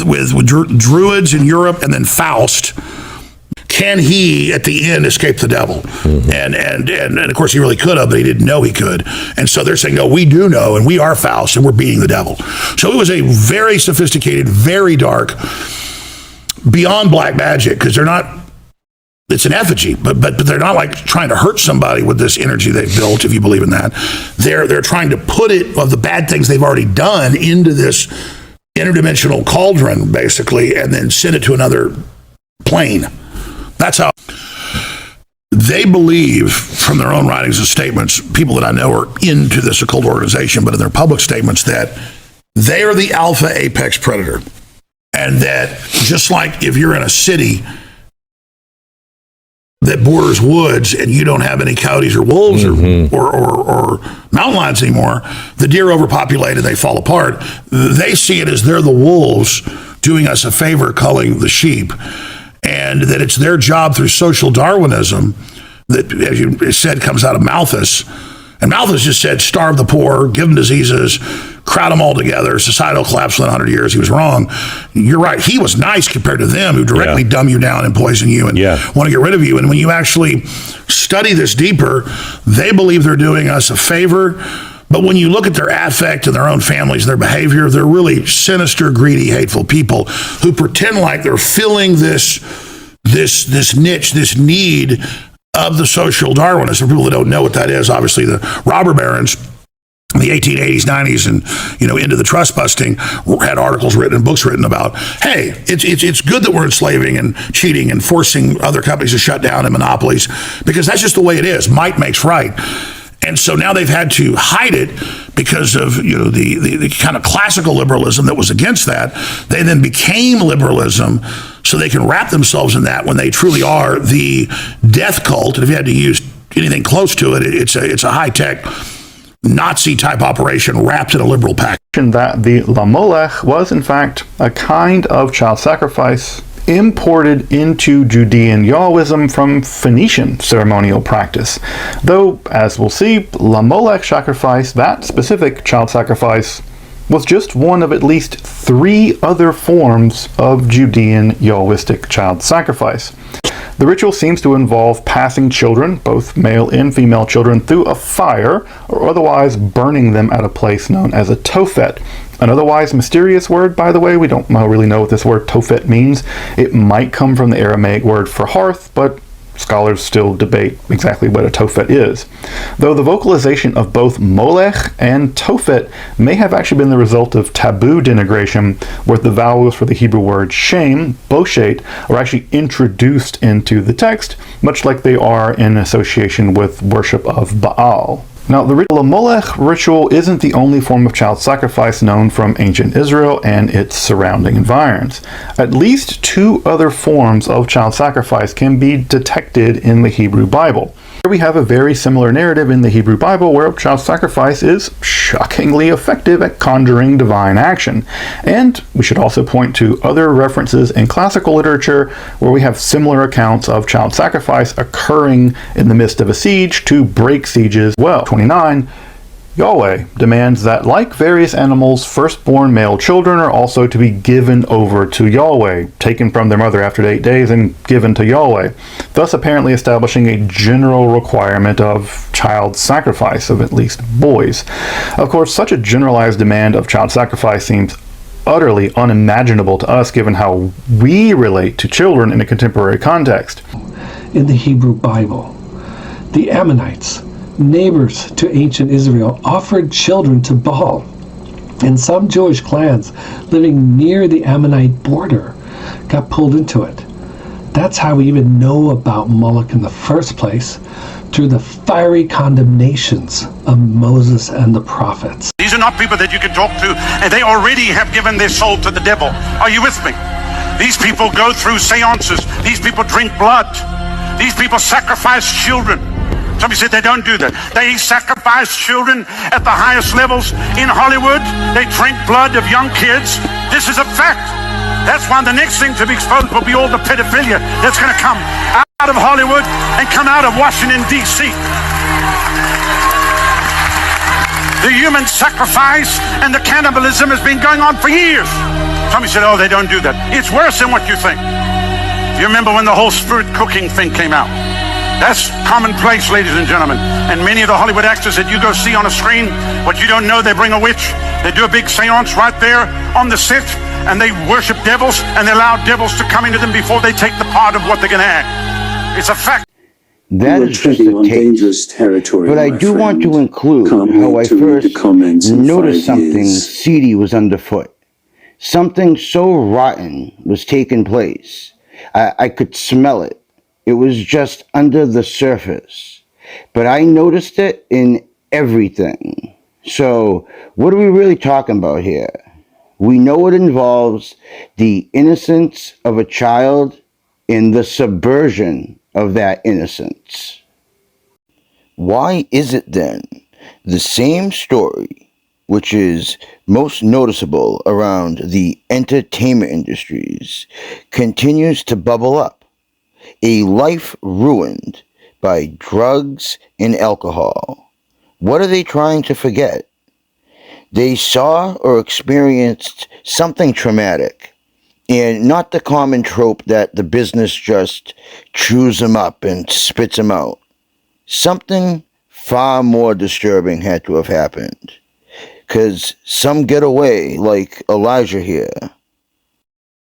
Druids in Europe, and then Faust. Can he, at the end, escape the devil? And of course, he really could have, but he didn't know he could. And so they're saying, no, we do know, and we are Faust, and we're beating the devil. So it was a very sophisticated, very dark, beyond black magic, because they're not, it's an effigy, but they're not like trying to hurt somebody with this energy they've built, if you believe in that. They're trying to put it, of the bad things they've already done, into this interdimensional cauldron, basically, and then send it to another plane. That's how they believe, from their own writings and statements. People that I know are into this occult organization, but in their public statements, that they are the alpha apex predator. And that just like if you're in a city that borders woods and you don't have any coyotes or wolves or mountain lions anymore, the deer overpopulated, they fall apart. They see it as they're the wolves doing us a favor, culling the sheep. And that it's their job through social Darwinism that, as you said, comes out of Malthus. And Malthus just said, starve the poor, give them diseases, crowd them all together, societal collapse within 100 years. He was wrong. You're right. He was nice compared to them, who directly dumb you down and poison you and want to get rid of you. And when you actually study this deeper, they believe they're doing us a favor. But when you look at their affect and their own families, their behavior, they're really sinister, greedy, hateful people who pretend like they're filling this niche, this need of the social Darwinists. For people that don't know what that is, obviously the robber barons in the 1880s, 90s, and into the trust busting, had articles written and books written about, hey, it's good that we're enslaving and cheating and forcing other companies to shut down and monopolies, because that's just the way it is. Might makes right. And so now they've had to hide it because of the kind of classical liberalism that was against that. They then became liberalism so they can wrap themselves in that when they truly are the death cult. And if you had to use anything close to it, it's a high-tech Nazi-type operation wrapped in a liberal package. That the Lamolech was, in fact, a kind of child sacrifice imported into Judean Yahwism from Phoenician ceremonial practice. Though, as we'll see, Lamolech sacrifice, that specific child sacrifice, was just one of at least 3 other forms of Judean Yahwistic child sacrifice. The ritual seems to involve passing children, both male and female children, through a fire, or otherwise burning them at a place known as a tophet. An otherwise mysterious word, by the way. We don't really know what this word tophet means. It might come from the Aramaic word for hearth, but scholars still debate exactly what a tophet is. Though the vocalization of both Molech and tophet may have actually been the result of taboo denigration, where the vowels for the Hebrew word shame, boshet, are actually introduced into the text, much like they are in association with worship of Baal. Now, the Lamolech ritual isn't the only form of child sacrifice known from ancient Israel and its surrounding environs. At least 2 other forms of child sacrifice can be detected in the Hebrew Bible. Here we have a very similar narrative in the Hebrew Bible where child sacrifice is shockingly effective at conjuring divine action. And we should also point to other references in classical literature where we have similar accounts of child sacrifice occurring in the midst of a siege to break sieges. Well, 29, Yahweh demands that, like various animals, firstborn male children are also to be given over to Yahweh, taken from their mother after 8 days and given to Yahweh, thus apparently establishing a general requirement of child sacrifice of at least boys. Of course, such a generalized demand of child sacrifice seems utterly unimaginable to us given how we relate to children in a contemporary context. In the Hebrew Bible, the Ammonites, neighbors to ancient Israel, offered children to Baal, and some Jewish clans living near the Ammonite border got pulled into it. That's how we even know about Moloch in the first place, through the fiery condemnations of Moses and the prophets. These These are not people that you can talk to, and they already have given their soul to the devil. Are you with me? These people go through seances. These people drink blood. These people sacrifice children. Somebody said they don't do that. They sacrifice children at the highest levels in Hollywood. They drink blood of young kids. This is a fact. That's why the next thing to be exposed will be all the pedophilia that's going to come out of Hollywood and come out of Washington, D.C. The human sacrifice and the cannibalism has been going on for years. Somebody said, oh, they don't do that. It's worse than what you think. You remember when the whole spirit cooking thing came out? That's commonplace, ladies and gentlemen. And many of the Hollywood actors that you go see on a screen, what you don't know, they bring a witch. They do a big seance right there on the set, and they worship devils, and they allow devils to come into them before they take the part of what they're going to act. It's a fact. That is just a taste. But I do want to include how I first noticed something seedy was underfoot. Something so rotten was taking place. I could smell it. It was just under the surface. But I noticed it in everything. So, what are we really talking about here? We know it involves the innocence of a child and the subversion of that innocence. Why is it then the same story, which is most noticeable around the entertainment industries, continues to bubble up? A life ruined by drugs and alcohol. What are they trying to forget? They saw or experienced something traumatic, and not the common trope that the business just chews them up and spits them out. Something far more disturbing had to have happened, because some get away, like Elijah here.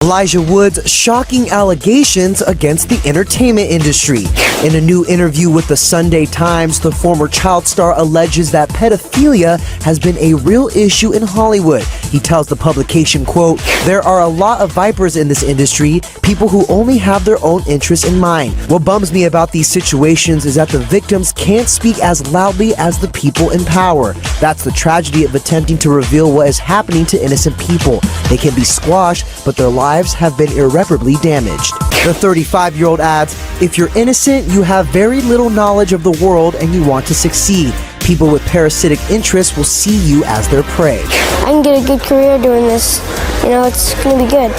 Elijah Wood's shocking allegations against the entertainment industry. In a new interview with the Sunday Times, the former child star alleges that pedophilia has been a real issue in Hollywood. He tells the publication, quote, "There are a lot of vipers in this industry, people who only have their own interests in mind. What bums me about these situations is that the victims can't speak as loudly as the people in power. That's the tragedy of attempting to reveal what is happening to innocent people. They can be squashed, but their lives have been irreparably damaged." The 35-year-old adds, "If you're innocent, you have very little knowledge of the world and you want to succeed. People with parasitic interests will see you as their prey." I can get a good career doing this. It's going to be good.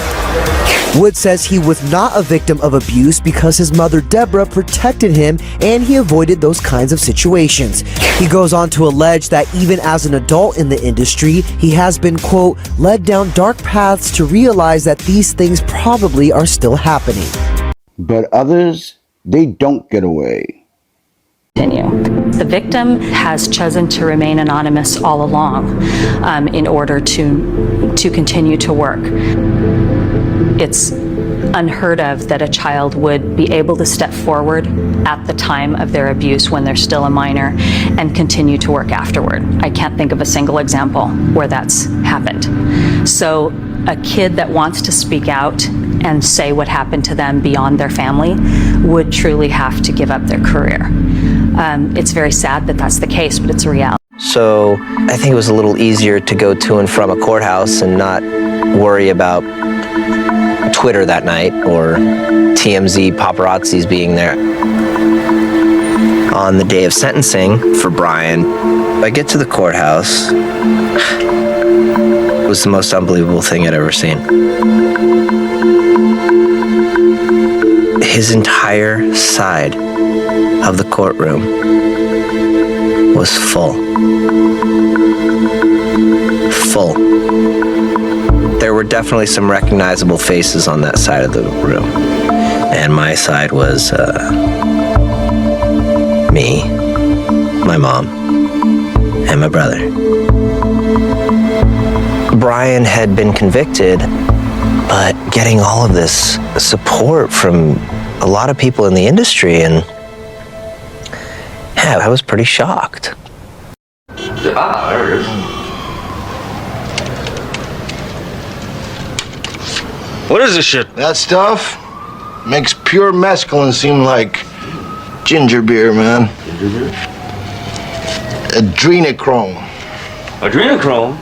Wood says he was not a victim of abuse because his mother Deborah protected him and he avoided those kinds of situations. He goes on to allege that even as an adult in the industry, he has been, quote, "led down dark paths to realize that these things probably are still happening." But others, they don't get away. The victim has chosen to remain anonymous all along in order to continue to work. It's unheard of that a child would be able to step forward at the time of their abuse when they're still a minor and continue to work afterward. I can't think of a single example where that's happened. So a kid that wants to speak out and say what happened to them beyond their family would truly have to give up their career. It's very sad that that's the case, but it's a reality. So I think it was a little easier to go to and from a courthouse and not worry about Twitter that night or TMZ paparazzis being there. On the day of sentencing for Brian, I get to the courthouse. It was the most unbelievable thing I'd ever seen. His entire side of the courtroom was full. There were definitely some recognizable faces on that side of the room. And my side was me, my mom, and my brother. Brian had been convicted, but getting all of this support from a lot of people in the industry, and yeah, I was pretty shocked. Ah, there it is. What is this shit? That stuff makes pure mescaline seem like ginger beer, man. Ginger beer? Adrenochrome. Adrenochrome?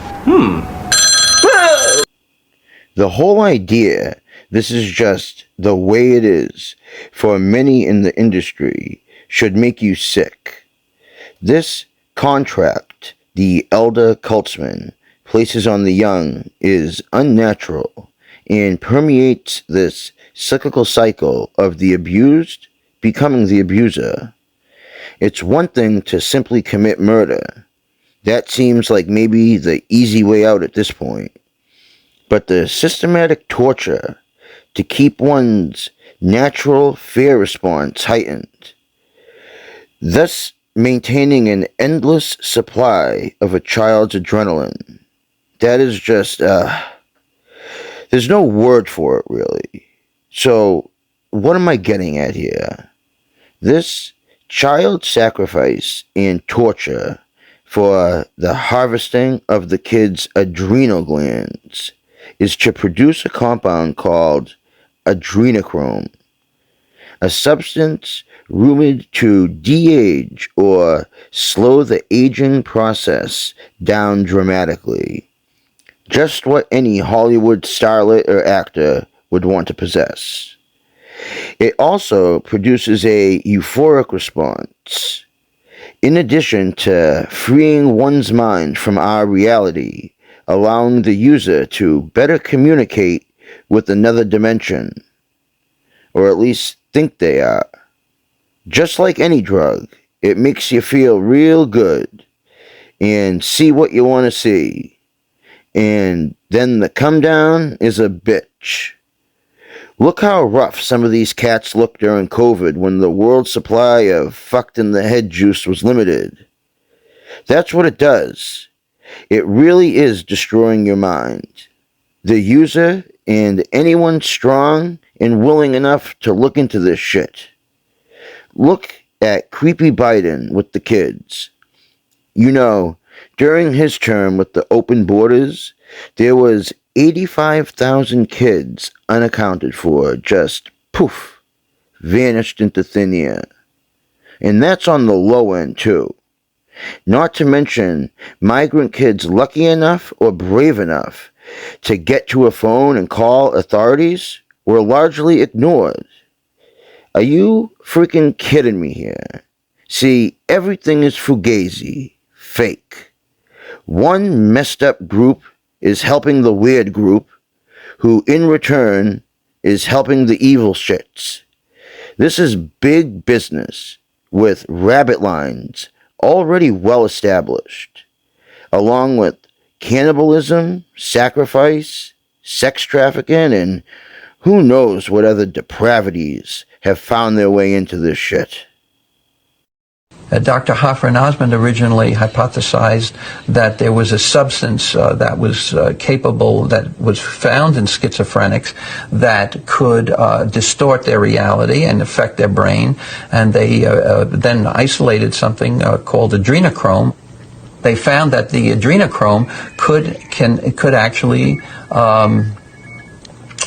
The whole idea, this is just the way it is for many in the industry, should make you sick. This contract the elder cultsman places on the young is unnatural and permeates this cyclical cycle of the abused becoming the abuser. It's one thing to simply commit murder. That seems like maybe the easy way out at this point. But the systematic torture to keep one's natural fear response heightened, thus maintaining an endless supply of a child's adrenaline, that is just, there's no word for it really. So, what am I getting at here? This child sacrifice and torture for the harvesting of the kid's adrenal glands is to produce a compound called Adrenochrome, a substance rumored to de-age or slow the aging process down dramatically. Just what any Hollywood starlet or actor would want to possess. It also produces a euphoric response. In addition to freeing one's mind from our reality, allowing the user to better communicate with another dimension, or at least think they are. Just like any drug, it makes you feel real good and see what you want to see. And then the come down is a bitch. Look how rough some of these cats looked during COVID when the world supply of fucked in the head juice was limited. That's what it does. It really is destroying your mind. The user and anyone strong and willing enough to look into this shit. Look at creepy Biden with the kids. You know, during his term with the open borders, there was 85,000 kids unaccounted for, just poof, vanished into thin air. And that's on the low end too. Not to mention migrant kids lucky enough or brave enough to get to a phone and call authorities were largely ignored. Are you freaking kidding me here? See, everything is fugazi, fake. One messed up group is helping the weird group, who in return is helping the evil shits. This is big business with rabbit lines already well established, along with cannibalism, sacrifice, sex trafficking, and who knows what other depravities have found their way into this shit. Dr. Hoffer and Osmond originally hypothesized that there was a substance that was capable, that was found in schizophrenics, that could distort their reality and affect their brain, and they then isolated something called adrenochrome. They found that the adrenochrome could actually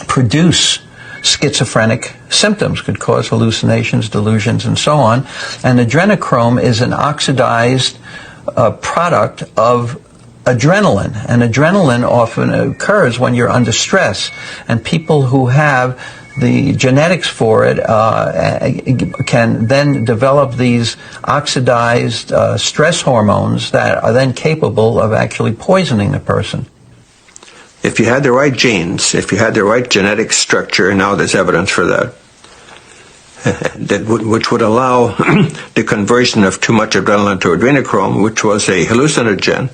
produce schizophrenic symptoms, could cause hallucinations, delusions, and so on. And adrenochrome is an oxidized product of adrenaline. And adrenaline often occurs when you're under stress. And people who have the genetics for it can then develop these oxidized stress hormones that are then capable of actually poisoning the person. If you had the right genes, if you had the right genetic structure, and now there's evidence for that, which would allow the conversion of too much adrenaline to adrenochrome, which was a hallucinogen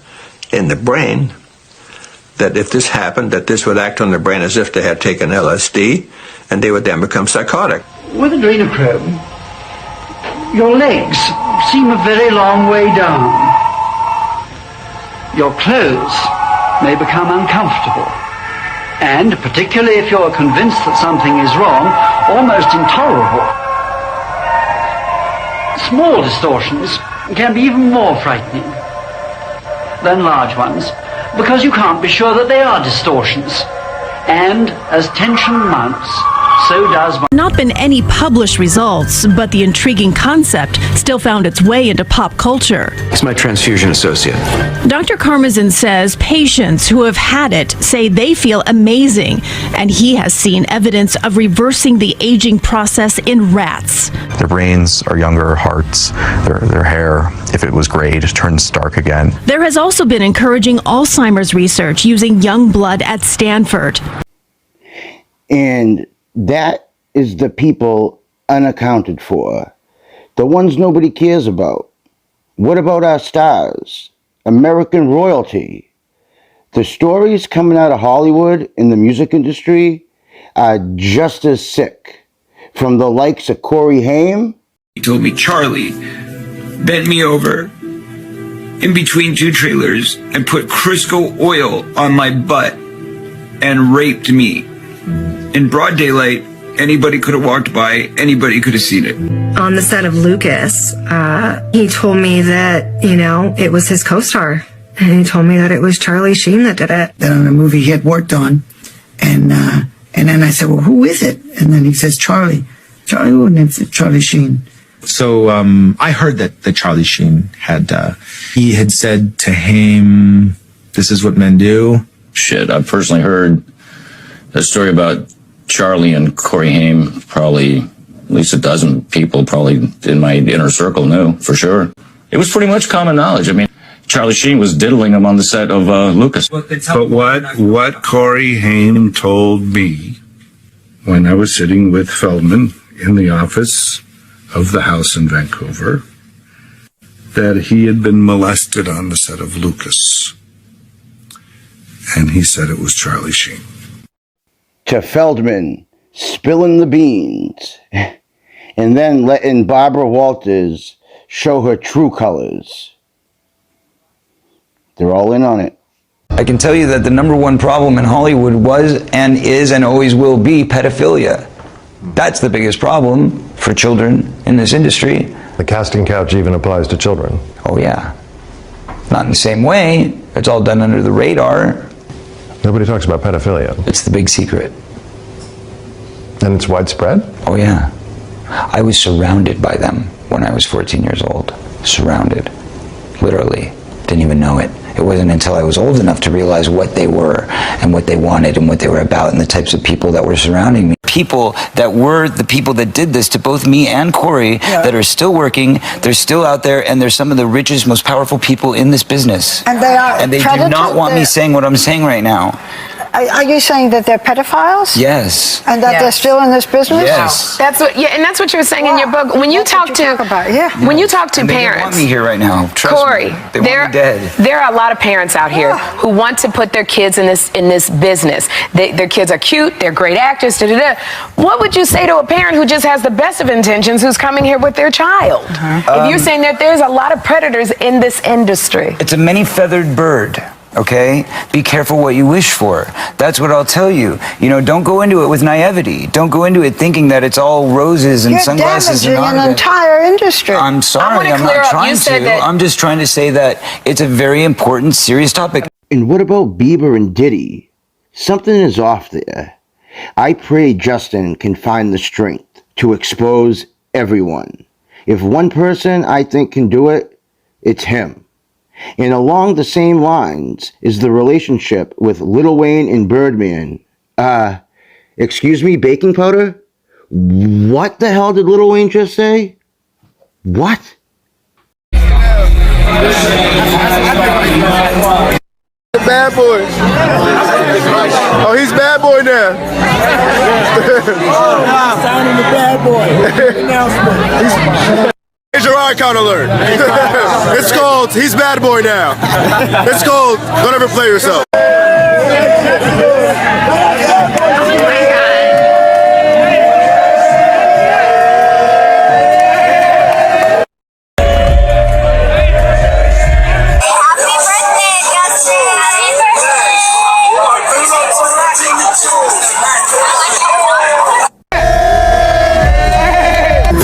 in the brain, that if this happened, that this would act on the brain as if they had taken LSD, and they would then become psychotic. With adrenochrome, your legs seem a very long way down. Your clothes may become uncomfortable, and particularly if you're convinced that something is wrong, almost intolerable. Small distortions can be even more frightening than large ones, because you can't be sure that they are distortions. And as tension mounts, so does my... Not been any published results, but the intriguing concept still found its way into pop culture. It's my transfusion associate. Dr. Karmazin says patients who have had it say they feel amazing, and he has seen evidence of reversing the aging process in rats. Their brains are younger, hearts, their hair, if it was gray, just turns dark again. There has also been encouraging Alzheimer's research using young blood at Stanford. And that is the people unaccounted for. The ones nobody cares about. What about our stars? American royalty? The stories coming out of Hollywood in the music industry are just as sick. From the likes of Corey Haim. He told me Charlie bent me over in between two trailers and put Crisco oil on my butt and raped me. In broad daylight, anybody could have walked by, anybody could have seen it. On the set of Lucas, he told me that, it was his co-star. And he told me that it was Charlie Sheen that did it. That on a movie he had worked on. And then I said, well, who is it? And then he says, Charlie. Charlie, who? And it's Charlie Sheen. So I heard that Charlie Sheen he had said to Haim, this is what men do. Shit, I've personally heard a story about Charlie and Corey Haim. Probably at least a dozen people probably in my inner circle knew for sure. It was pretty much common knowledge. I mean, Charlie Sheen was diddling him on the set of Lucas. But what Corey Haim told me when I was sitting with Feldman in the office of the house in Vancouver, that he had been molested on the set of Lucas. And he said it was Charlie Sheen. To Feldman, spilling the beans, and then letting Barbara Walters show her true colors. They're all in on it. I can tell you that the number one problem in Hollywood was and is and always will be pedophilia. That's the biggest problem for children in this industry. The casting couch even applies to children. Oh yeah. Not in the same way. It's all done under the radar. Nobody talks about pedophilia. It's the big secret. And it's widespread? Oh yeah. I was surrounded by them when I was 14 years old. Surrounded. Literally. Didn't even know it. It wasn't until I was old enough to realize what they were and what they wanted and what they were about and the types of people that were surrounding me. People that were the people that did this to both me and Corey that are still working, they're still out there, and they're some of the richest, most powerful people in this business. And they are. And they do not want me saying what I'm saying right now. Are you saying that they're pedophiles? Yes. And that they're still in this business? Yes. That's what. Yeah, and that's what you're saying in your book. When you talk to when you talk to and parents, they don't want me here right now. Trust Corey, me. They want me dead. There are a lot of parents out here who want to put their kids in this business. Their kids are cute. They're great actors. Da, da, da. What would you say to a parent who just has the best of intentions, who's coming here with their child? If you're saying that there's a lot of predators in this industry, it's a many-feathered bird. Okay? Be careful what you wish for. That's what I'll tell you. Don't go into it with naivety. Don't go into it thinking that it's all roses and sunglasses and You're damaging an entire industry. I'm sorry, I'm not trying to. I'm just trying to say that it's a very important, serious topic. And what about Bieber and Diddy? Something is off there. I pray Justin can find the strength to expose everyone. If one person I think can do it, it's him. And along the same lines is the relationship with Lil Wayne and Birdman. Excuse me, baking powder? What the hell did Lil Wayne just say? What? Bad boy. Oh, he's bad boy now. Signing the bad boy. Major icon alert. It's called He's Bad Boy Now. It's called Don't Ever Play Yourself.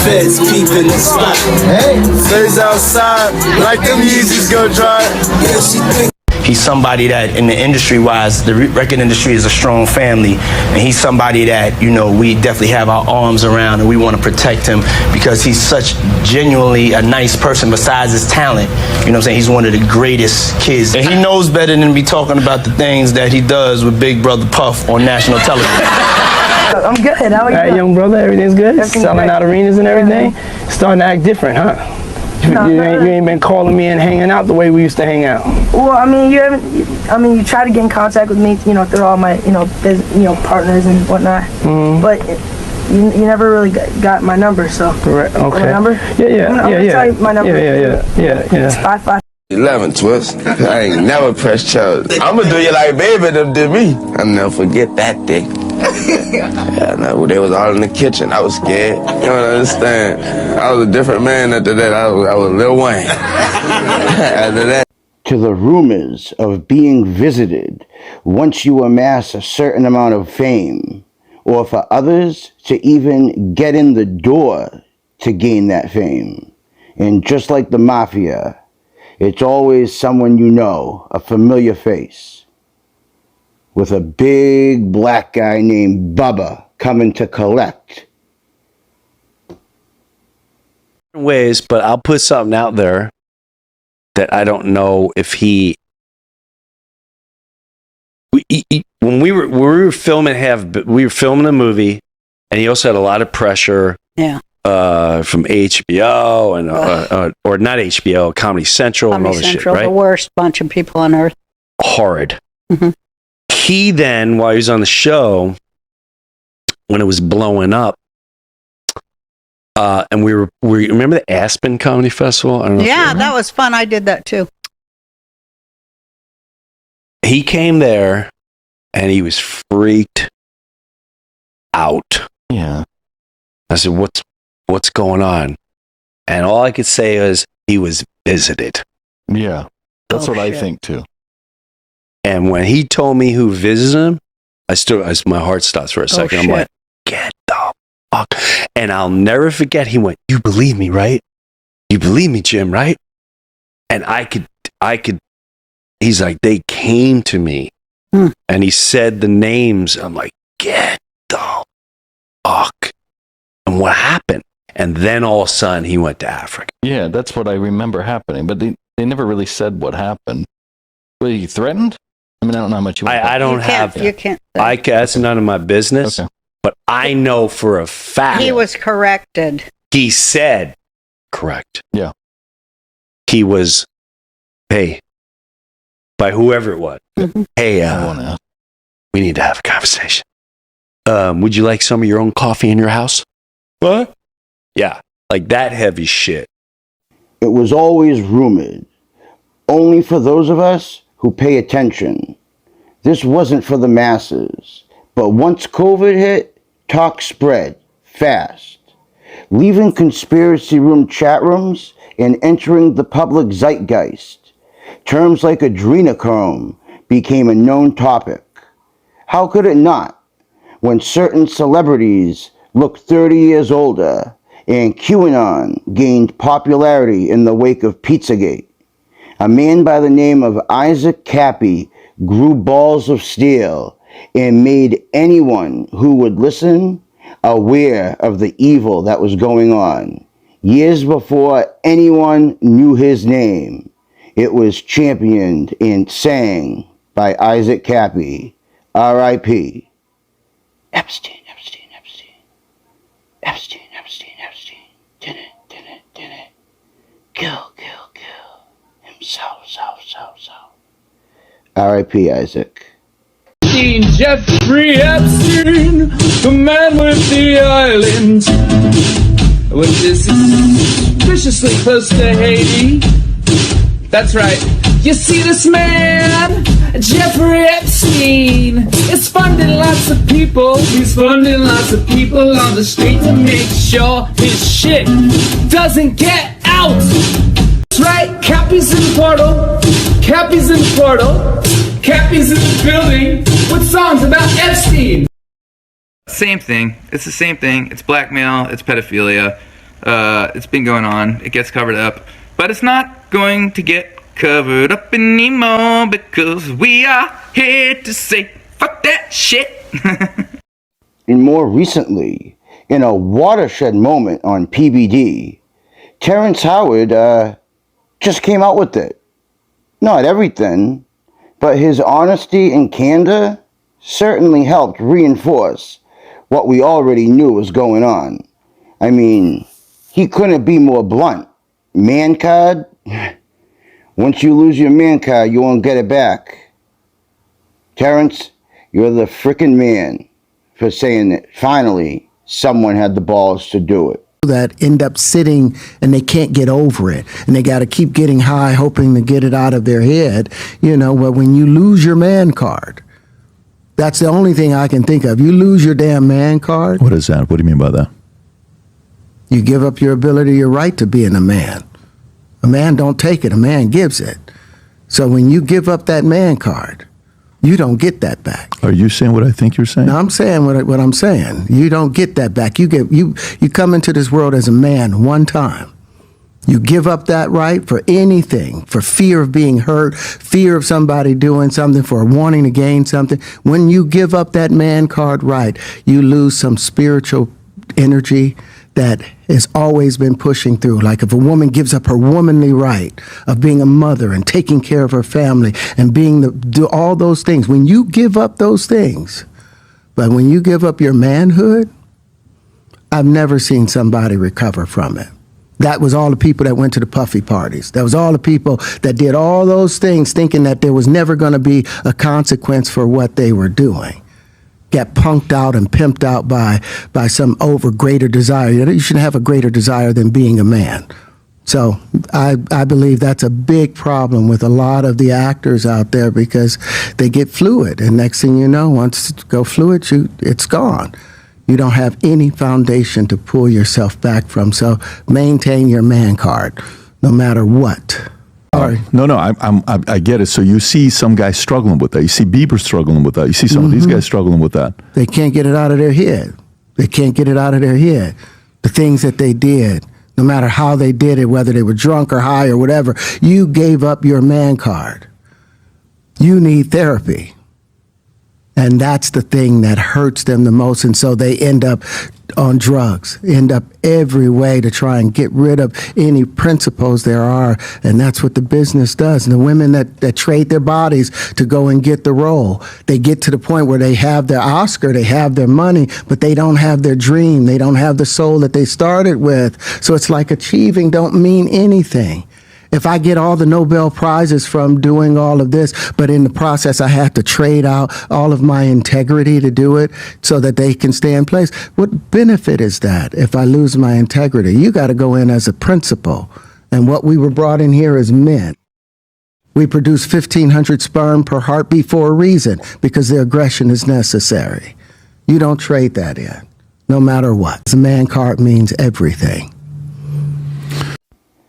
Feds keeping the spot. Hey, stays outside like them Yeezys go dry. If He's somebody that, in the industry-wise, the record industry is a strong family, and he's somebody that, you know, we definitely have our arms around, and we want to protect him because he's such genuinely a nice person besides his talent. You know what I'm saying? He's one of the greatest kids. And he knows better than be talking about the things that he does with Big Brother Puff on national television. I'm good. How are you? All right, young brother, everything's good? Selling out arenas and everything? Starting to act different, huh? You ain't been calling me and hanging out the way we used to hang out. Well, I mean, you try to get in contact with me, you know, through all my, partners and whatnot. But you never really got my number, so. Right, okay. My number? Yeah. I'm gonna tell you my number. Yeah. It's 55. 11 twist. I ain't never pressed charge. I'ma do you like baby them did me. I'll never forget that day. Yeah, no, they was all in the kitchen. I was scared. You don't understand. I was a different man after that. I was Lil Wayne. After that. To the rumors of being visited once you amass a certain amount of fame, or for others to even get in the door to gain that fame. And just like the mafia, it's always someone you know, a familiar face, with a big black guy named Bubba coming to collect. Ways, but I'll put something out there that I don't know if when we were filming a movie, and he also had a lot of pressure. Yeah. From HBO and or not HBO, Comedy Central and all this shit, right? The worst bunch of people on earth. Horrid. Mm-hmm. He then, while he was on the show, when it was blowing up, and we remember the Aspen Comedy Festival? I don't know. Yeah, that was fun. I did that too. He came there, and he was freaked out. Yeah. I said, "What's going on?" And all I could say is he was visited. Yeah, that's what I think too. And when he told me who visited him, my heart stops for a second. I'm like, get the fuck. And I'll never forget, he went, "You believe me, right? You believe me, Jim, right?" And I could, he's like, "They came to me." And he said the names. I'm like, get the fuck. And what happened? And then all of a sudden he went to Africa. Yeah, that's what I remember happening. But they never really said what happened. Were you threatened? I mean, I don't know how much you want. I don't have. You can't. That's none of my business. Okay. But I know for a fact. He was corrected. He said, correct. Yeah. He was, hey, by whoever it was. Mm-hmm. Hey, we need to have a conversation. Would you like some of your own coffee in your house? What? Yeah, like that heavy shit. It was always rumored, only for those of us who pay attention. This wasn't for the masses. But once COVID hit, talk spread fast, leaving conspiracy room chat rooms and entering the public zeitgeist. Terms like adrenochrome became a known topic. How could it not, when certain celebrities looked 30 years older and QAnon gained popularity in the wake of Pizzagate? A man by the name of Isaac Cappy grew balls of steel and made anyone who would listen aware of the evil that was going on. Years before anyone knew his name, it was championed and sang by Isaac Cappy, R.I.P. Epstein. Kill. So. R.I.P. Isaac. Jeffrey Epstein, the man with the island, which is suspiciously close to Haiti. That's right. You see, this man, Jeffrey Epstein, is funding lots of people. He's funding lots of people on the street to make sure his shit doesn't get out. That's right. Cappy's in the portal. Cappy's in the portal. Cappy's in the building with songs about Epstein. Same thing. It's the same thing. It's blackmail. It's pedophilia. It's been going on. It gets covered up. But it's not going to get covered up anymore because we are here to say fuck that shit. And more recently, in a watershed moment on PBD, Terrence Howard just came out with it. Not everything, but his honesty and candor certainly helped reinforce what we already knew was going on. I mean, he couldn't be more blunt. Man card? Once you lose your man card, you won't get it back. Terrence, you're the frickin' man for saying that finally someone had the balls to do it. That end up sitting and they can't get over it, and they got to keep getting high hoping to get it out of their head, you know. But when you lose your man card, that's the only thing I can think of. You lose your damn man card. What is that? What do you mean by that? You give up your ability, your right to being a man. A man don't take it, a man gives it. So when you give up that man card, you don't get that back. Are you saying what I think you're saying? No, I'm saying what I'm saying. You don't get that back. You come into this world as a man one time. You give up that right for anything, for fear of being hurt, fear of somebody doing something, for wanting to gain something. When you give up that man card right, you lose some spiritual energy that has always been pushing through. Like if a woman gives up her womanly right of being a mother and taking care of her family and do all those things, when you give up those things, but when you give up your manhood, I've never seen somebody recover from it. That was all the people that went to the puffy parties. That was all the people that did all those things thinking that there was never going to be a consequence for what they were doing. Get punked out and pimped out by some greater desire. You shouldn't have a greater desire than being a man. So I believe that's a big problem with a lot of the actors out there, because they get fluid, and next thing you know, once you go fluid, it's gone. You don't have any foundation to pull yourself back from. So maintain your man card, no matter what. Sorry. No, I get it. So you see some guys struggling with that. You see Bieber struggling with that. You see some of these guys struggling with that. They can't get it out of their head. They can't get it out of their head. The things that they did, no matter how they did it, whether they were drunk or high or whatever, you gave up your man card. You need therapy. And that's the thing that hurts them the most. And so they end up on drugs, end up every way to try and get rid of any principles there are. And that's what the business does. And the women that trade their bodies to go and get the role, they get to the point where they have their Oscar, they have their money, but they don't have their dream. They don't have the soul that they started with. So it's like achieving don't mean anything. If I get all the Nobel Prizes from doing all of this, but in the process I have to trade out all of my integrity to do it so that they can stay in place, what benefit is that if I lose my integrity? You got to go in as a principal. And what we were brought in here as men. We produce 1,500 sperm per heartbeat for a reason, because the aggression is necessary. You don't trade that in, no matter what. The man card means everything.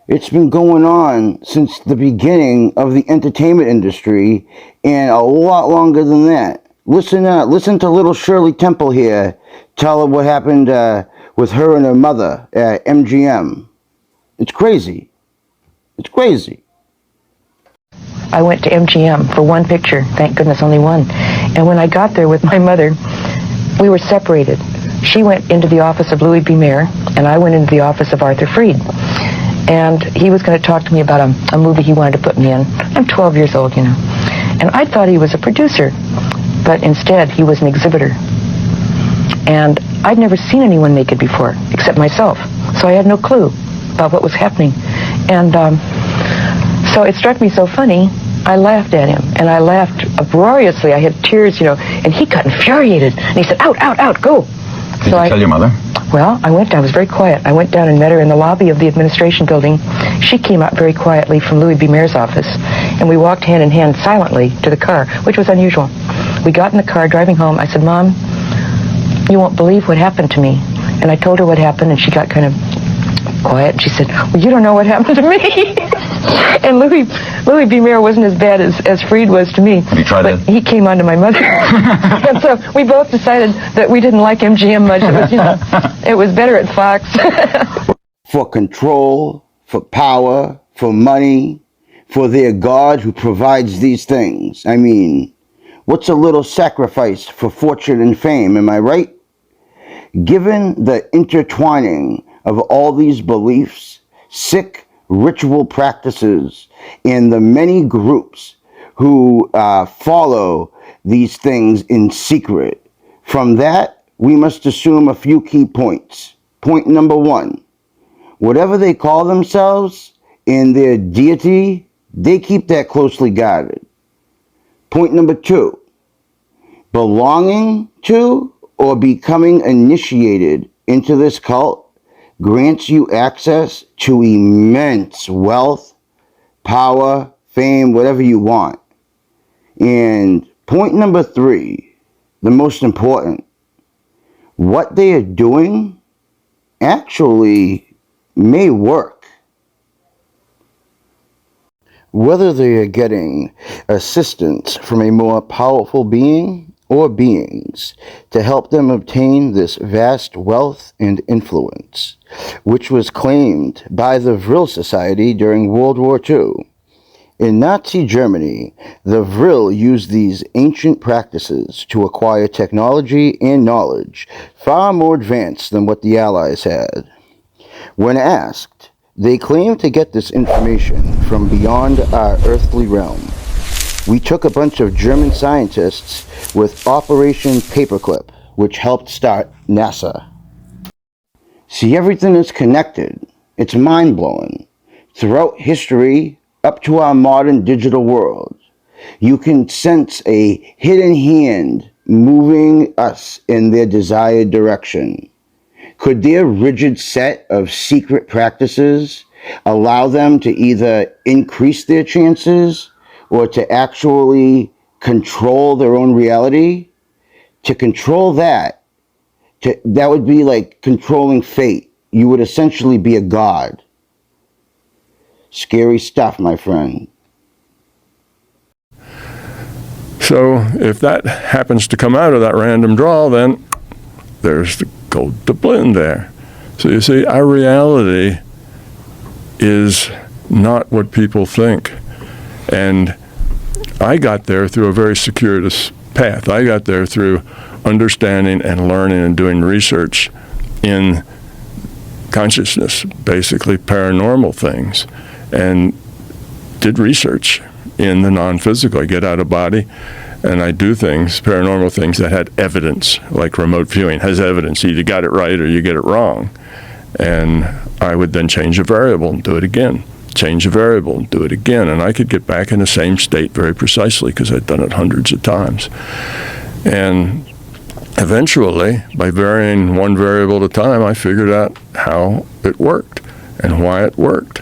It's been going on since the beginning of the entertainment industry, and a lot longer than that. Listen to little Shirley Temple here tell her what happened with her and her mother at MGM. It's crazy. It's crazy. I went to MGM for one picture, thank goodness only one. And when I got there with my mother, we were separated. She went into the office of Louis B. Mayer, and I went into the office of Arthur Freed. And he was going to talk to me about a movie he wanted to put me in. I'm 12 years old, you know. And I thought he was a producer, but instead he was an exhibitor. And I'd never seen anyone naked before, except myself. So I had no clue about what was happening. And so it struck me so funny, I laughed at him. And I laughed uproariously. I had tears, you know, and he got infuriated. And he said, out, out, out, go. Did you tell your mother? Well, I was very quiet. I went down and met her in the lobby of the administration building. She came out very quietly from Louis B. Mayer's office, and we walked hand in hand silently to the car, which was unusual. We got in the car driving home. I said, Mom, you won't believe what happened to me. And I told her what happened, and she got kind of quiet. She said, well, you don't know what happened to me. And Louis B. Mayer wasn't as bad as Freed was to me. You tried but he came on to my mother. And so we both decided that we didn't like MGM much. It was, you know, it was better at Fox. For control, for power, for money, for their God who provides these things. I mean, what's a little sacrifice for fortune and fame, am I right? Given the intertwining of all these beliefs, sick ritual practices, and the many groups who follow these things in secret, from that, we must assume a few key points. Point number one, whatever they call themselves in their deity, they keep that closely guarded. Point number two, belonging to or becoming initiated into this cult grants you access to immense wealth, power, fame, whatever you want. And point number three, the most important, what they are doing actually may work. Whether they are getting assistance from a more powerful being or beings to help them obtain this vast wealth and influence, which was claimed by the Vril Society during World War II. In Nazi Germany, the Vril used these ancient practices to acquire technology and knowledge far more advanced than what the Allies had. When asked, they claimed to get this information from beyond our earthly realm. We took a bunch of German scientists with Operation Paperclip, which helped start NASA. See, everything is connected. It's mind-blowing. Throughout history, up to our modern digital world, you can sense a hidden hand moving us in their desired direction. Could their rigid set of secret practices allow them to either increase their chances or to actually control their own reality? To control that would be like controlling fate. You would essentially be a god. Scary stuff, my friend. So if that happens to come out of that random draw, then there's the gold doubloon there. So you see, our reality is not what people think. And I got there through a very circuitous path. I got there through understanding and learning and doing research in consciousness, basically paranormal things, and did research in the non-physical. I get out of body and I do things, paranormal things that had evidence, like remote viewing has evidence. You either got it right or you get it wrong. And I would then change a variable and do it again. Change a variable and do it again. And I could get back in the same state very precisely because I'd done it hundreds of times. And eventually, by varying one variable at a time, I figured out how it worked and why it worked.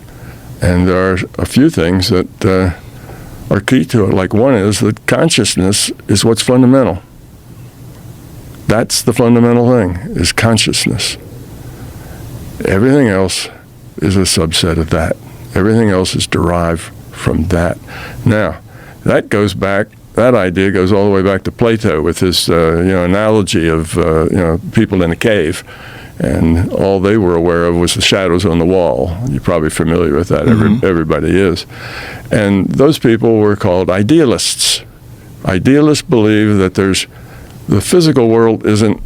And there are a few things that are key to it. Like one is that consciousness is what's fundamental. That's the fundamental thing, is consciousness. Everything else is a subset of that. Everything else is derived from that. Now, that goes back, that idea goes all the way back to Plato with his analogy of people in a cave. And all they were aware of was the shadows on the wall. You're probably familiar with that. Mm-hmm. Everybody is. And those people were called idealists. Idealists believe that the physical world isn't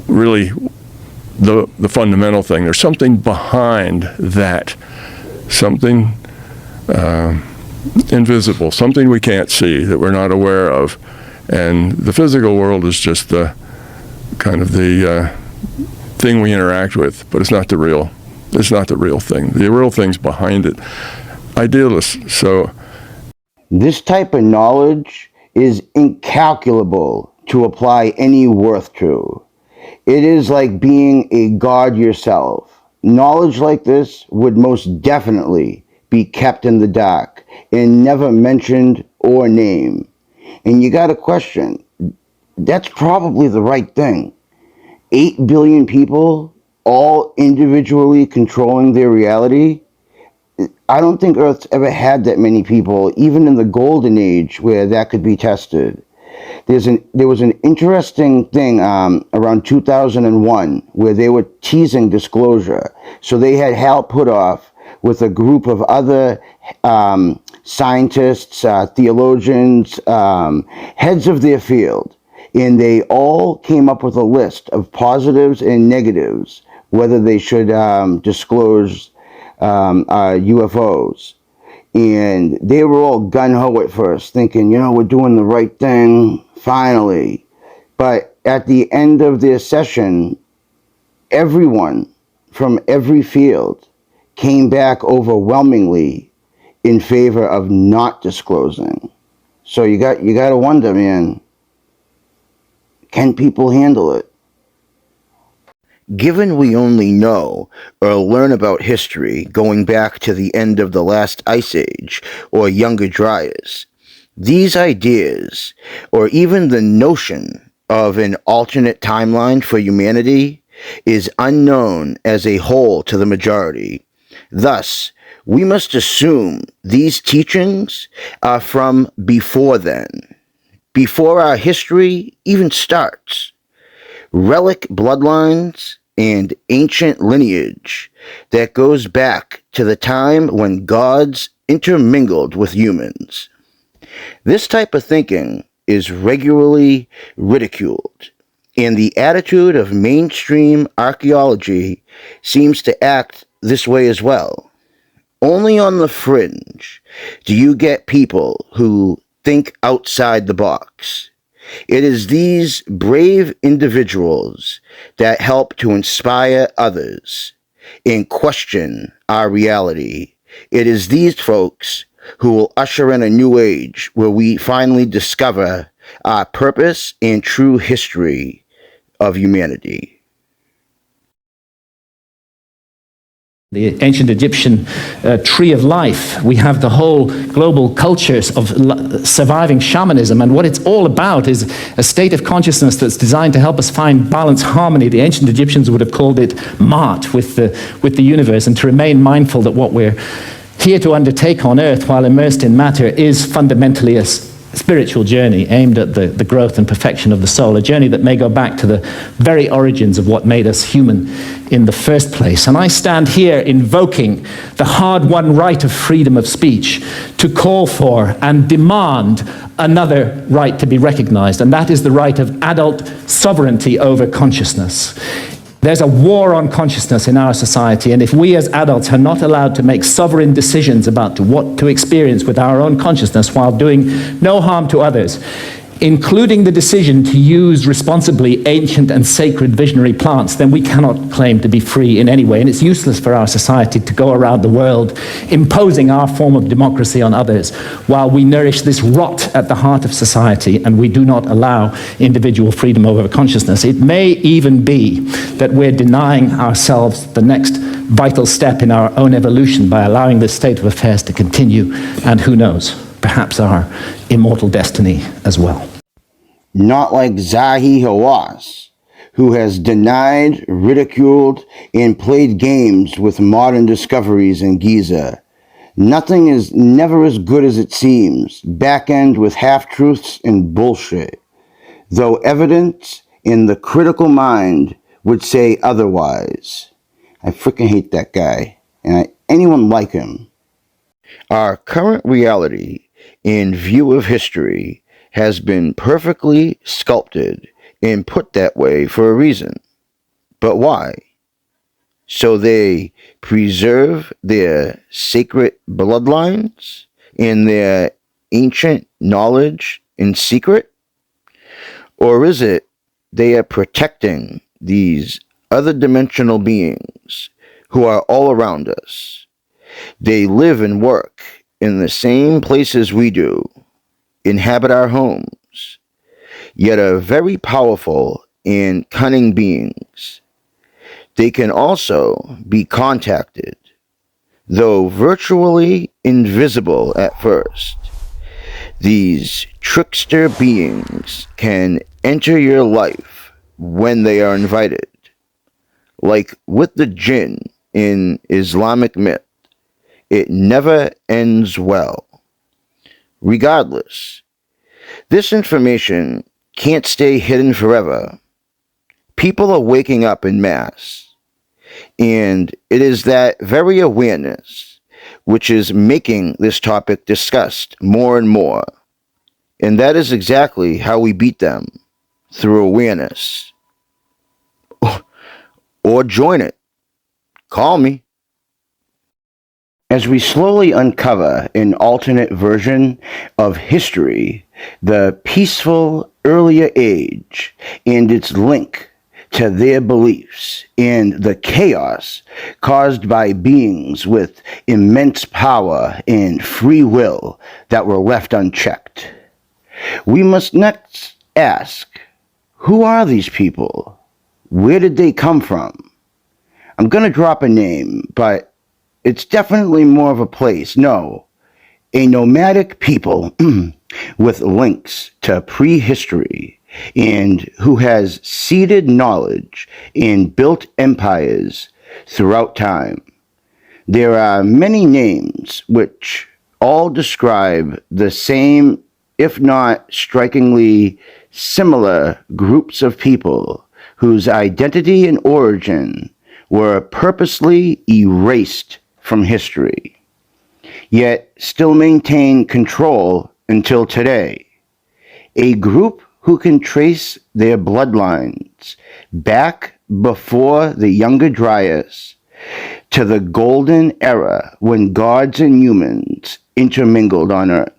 really the fundamental thing. There's something behind that, something invisible, something we can't see, that we're not aware of. And the physical world is just the kind of the thing we interact with, but it's not the real thing. The real thing's behind it. Idealists. So this type of knowledge is incalculable to apply any worth to. It is like being a god yourself. Knowledge like this would most definitely be kept in the dark and never mentioned or named. And you got a question. That's probably the right thing. 8 billion people, all individually controlling their reality. I don't think Earth's ever had that many people, even in the golden age, where that could be tested. There was an interesting thing around 2001 where they were teasing disclosure. So they had Hal Puthoff with a group of other scientists, theologians, heads of their field, and they all came up with a list of positives and negatives, whether they should disclose UFOs. And they were all gung-ho at first, thinking, we're doing the right thing, finally. But at the end of their session, everyone from every field came back overwhelmingly in favor of not disclosing. So you got to wonder, man, can people handle it? Given we only know or learn about history going back to the end of the last ice age or younger dryas, these ideas, or even the notion of an alternate timeline for humanity, is unknown as a whole to the majority. Thus, we must assume these teachings are from before then, before our history even starts. Relic bloodlines and ancient lineage that goes back to the time when gods intermingled with humans. This type of thinking is regularly ridiculed, and the attitude of mainstream archaeology seems to act this way as well. Only on the fringe do you get people who think outside the box. It is these brave individuals that help to inspire others and question our reality. It is these folks who will usher in a new age where we finally discover our purpose and true history of humanity. The ancient Egyptian tree of life. We have the whole global cultures of surviving shamanism, and what it's all about is a state of consciousness that's designed to help us find balance, harmony. The ancient Egyptians would have called it Ma'at with the universe, and to remain mindful that what we're here to undertake on earth while immersed in matter is fundamentally a spiritual journey aimed at the growth and perfection of the soul, a journey that may go back to the very origins of what made us human in the first place. And I stand here invoking the hard-won right of freedom of speech to call for and demand another right to be recognized, and that is the right of adult sovereignty over consciousness. There's a war on consciousness in our society, and if we as adults are not allowed to make sovereign decisions about what to experience with our own consciousness while doing no harm to others, including the decision to use responsibly ancient and sacred visionary plants, then we cannot claim to be free in any way. And it's useless for our society to go around the world imposing our form of democracy on others while we nourish this rot at the heart of society and we do not allow individual freedom over consciousness. It may even be that we're denying ourselves the next vital step in our own evolution by allowing this state of affairs to continue, and who knows, perhaps our immortal destiny as well. Not like Zahi Hawass, who has denied, ridiculed, and played games with modern discoveries in Giza. Nothing is never as good as it seems, back-end with half-truths and bullshit, though evidence in the critical mind would say otherwise. I freaking hate that guy, and anyone like him. Our current reality in view of history has been perfectly sculpted and put that way for a reason. But why? So they preserve their sacred bloodlines and their ancient knowledge in secret? Or is it they are protecting these other dimensional beings who are all around us? They live and work in the same places we do, inhabit our homes, yet are very powerful and cunning beings. They can also be contacted, though virtually invisible at first. These trickster beings can enter your life when they are invited. Like with the jinn in Islamic myth, it never ends well. Regardless, this information can't stay hidden forever. People are waking up en masse, and it is that very awareness which is making this topic discussed more and more. And that is exactly how we beat them, through awareness. Or join it. Call me. As we slowly uncover an alternate version of history, the peaceful earlier age and its link to their beliefs and the chaos caused by beings with immense power and free will that were left unchecked, we must next ask, who are these people? Where did they come from? I'm going to drop a name, but it's definitely more of a place. No, a nomadic people with links to prehistory and who has seeded knowledge and built empires throughout time. There are many names which all describe the same, if not strikingly similar, groups of people whose identity and origin were purposely erased from history, yet still maintain control until today. A group who can trace their bloodlines back before the Younger Dryas to the golden era when gods and humans intermingled on Earth.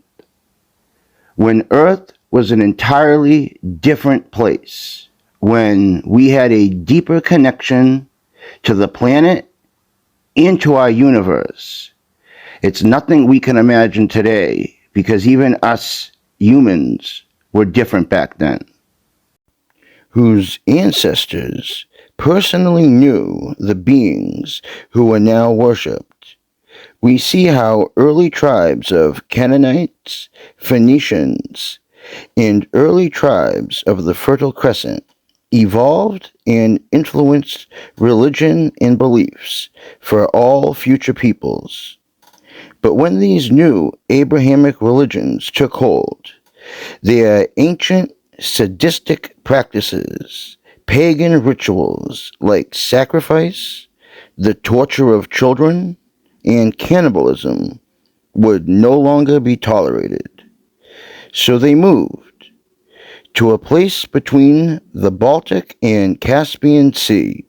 When Earth was an entirely different place, when we had a deeper connection to the planet and to our universe. It's nothing we can imagine today, because even us humans were different back then. Whose ancestors personally knew the beings who are now worshipped. We see how early tribes of Canaanites, Phoenicians, and early tribes of the Fertile Crescent evolved and influenced religion and beliefs for all future peoples. But when these new Abrahamic religions took hold, their ancient sadistic practices, pagan rituals like sacrifice, the torture of children, and cannibalism would no longer be tolerated. So they moved to a place between the Baltic and Caspian Sea.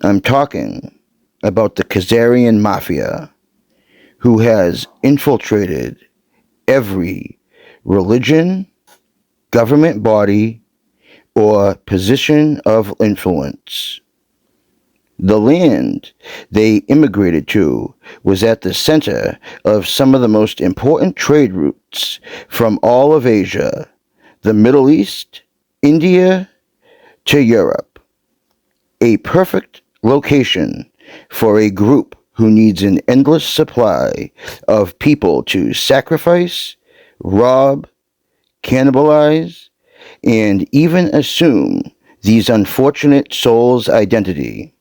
I'm talking about the Khazarian Mafia, who has infiltrated every religion, government body, or position of influence. The land they immigrated to was at the center of some of the most important trade routes from all of Asia, the Middle East, India, to Europe. A perfect location for a group who needs an endless supply of people to sacrifice, rob, cannibalize, and even assume these unfortunate souls' identity.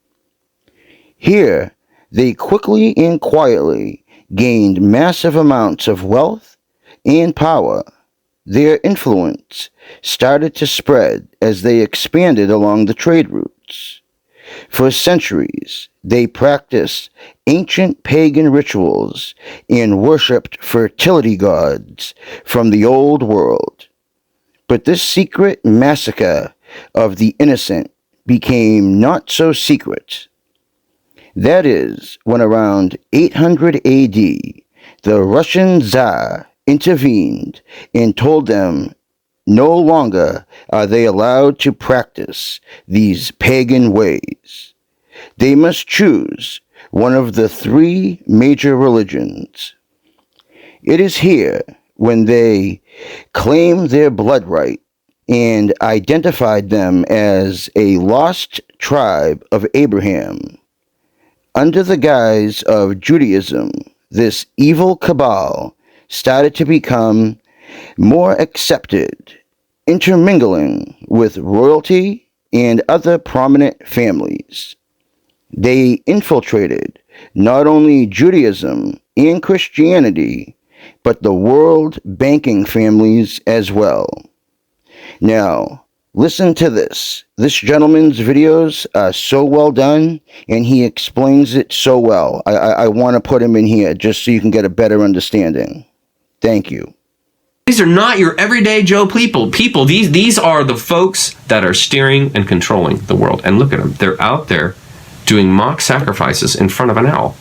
Here, they quickly and quietly gained massive amounts of wealth and power. Their influence started to spread as they expanded along the trade routes. For centuries, they practiced ancient pagan rituals and worshipped fertility gods from the old world. But this secret massacre of the innocent became not so secret. That is, when around 800 AD, the Russian Tsar intervened and told them no longer are they allowed to practice these pagan ways. They must choose one of the three major religions. It is here when they claimed their blood right and identified them as a lost tribe of Abraham. Under the guise of Judaism, this evil cabal started to become more accepted, intermingling with royalty and other prominent families. They infiltrated not only Judaism and Christianity, but the world banking families as well. Now, Listen to this. This gentleman's videos are so well done, and he explains it so well. I want to put him in here just so you can get a better understanding. Thank you. These are not your everyday Joe people. These are the folks that are steering and controlling the world. And look at them. They're out there doing mock sacrifices in front of an owl.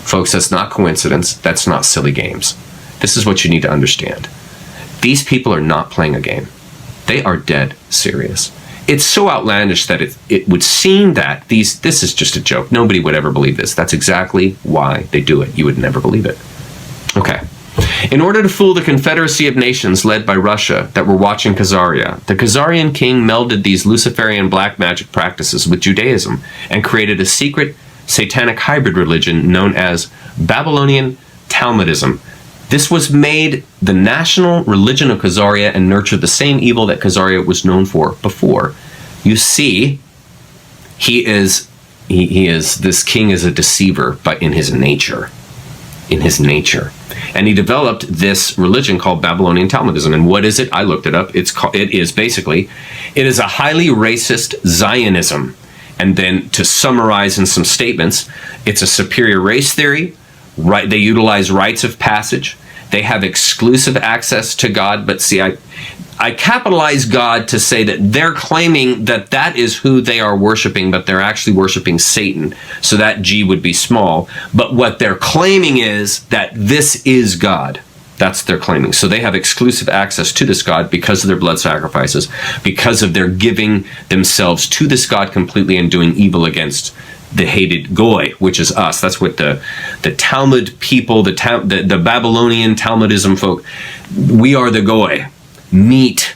Folks, that's not coincidence. That's not silly games. This is what you need to understand. These people are not playing a game. They are dead serious. It's so outlandish that it would seem that this is just a joke. Nobody would ever believe this. That's exactly why they do it. You would never believe it. Okay. In order to fool the Confederacy of Nations led by Russia that were watching Khazaria, the Khazarian king melded these Luciferian black magic practices with Judaism and created a secret satanic hybrid religion known as Babylonian Talmudism. This was made the national religion of Khazaria and nurtured the same evil that Khazaria was known for before. You see, this king is a deceiver, but in his nature. And he developed this religion called Babylonian Talmudism. And what is it? I looked it up. It is a highly racist Zionism. And then to summarize in some statements, it's a superior race theory. Right, they utilize rites of passage. They have exclusive access to God. But see, I capitalize God to say that they're claiming that that is who they are worshiping, but they're actually worshiping Satan. So that G would be small. But what they're claiming is that this is God. That's their claiming. So they have exclusive access to this God because of their blood sacrifices, because of their giving themselves to this God completely and doing evil against the hated Goy, which is us. That's what the Talmud people, the Babylonian Talmudism folk, we are the Goy. Meat.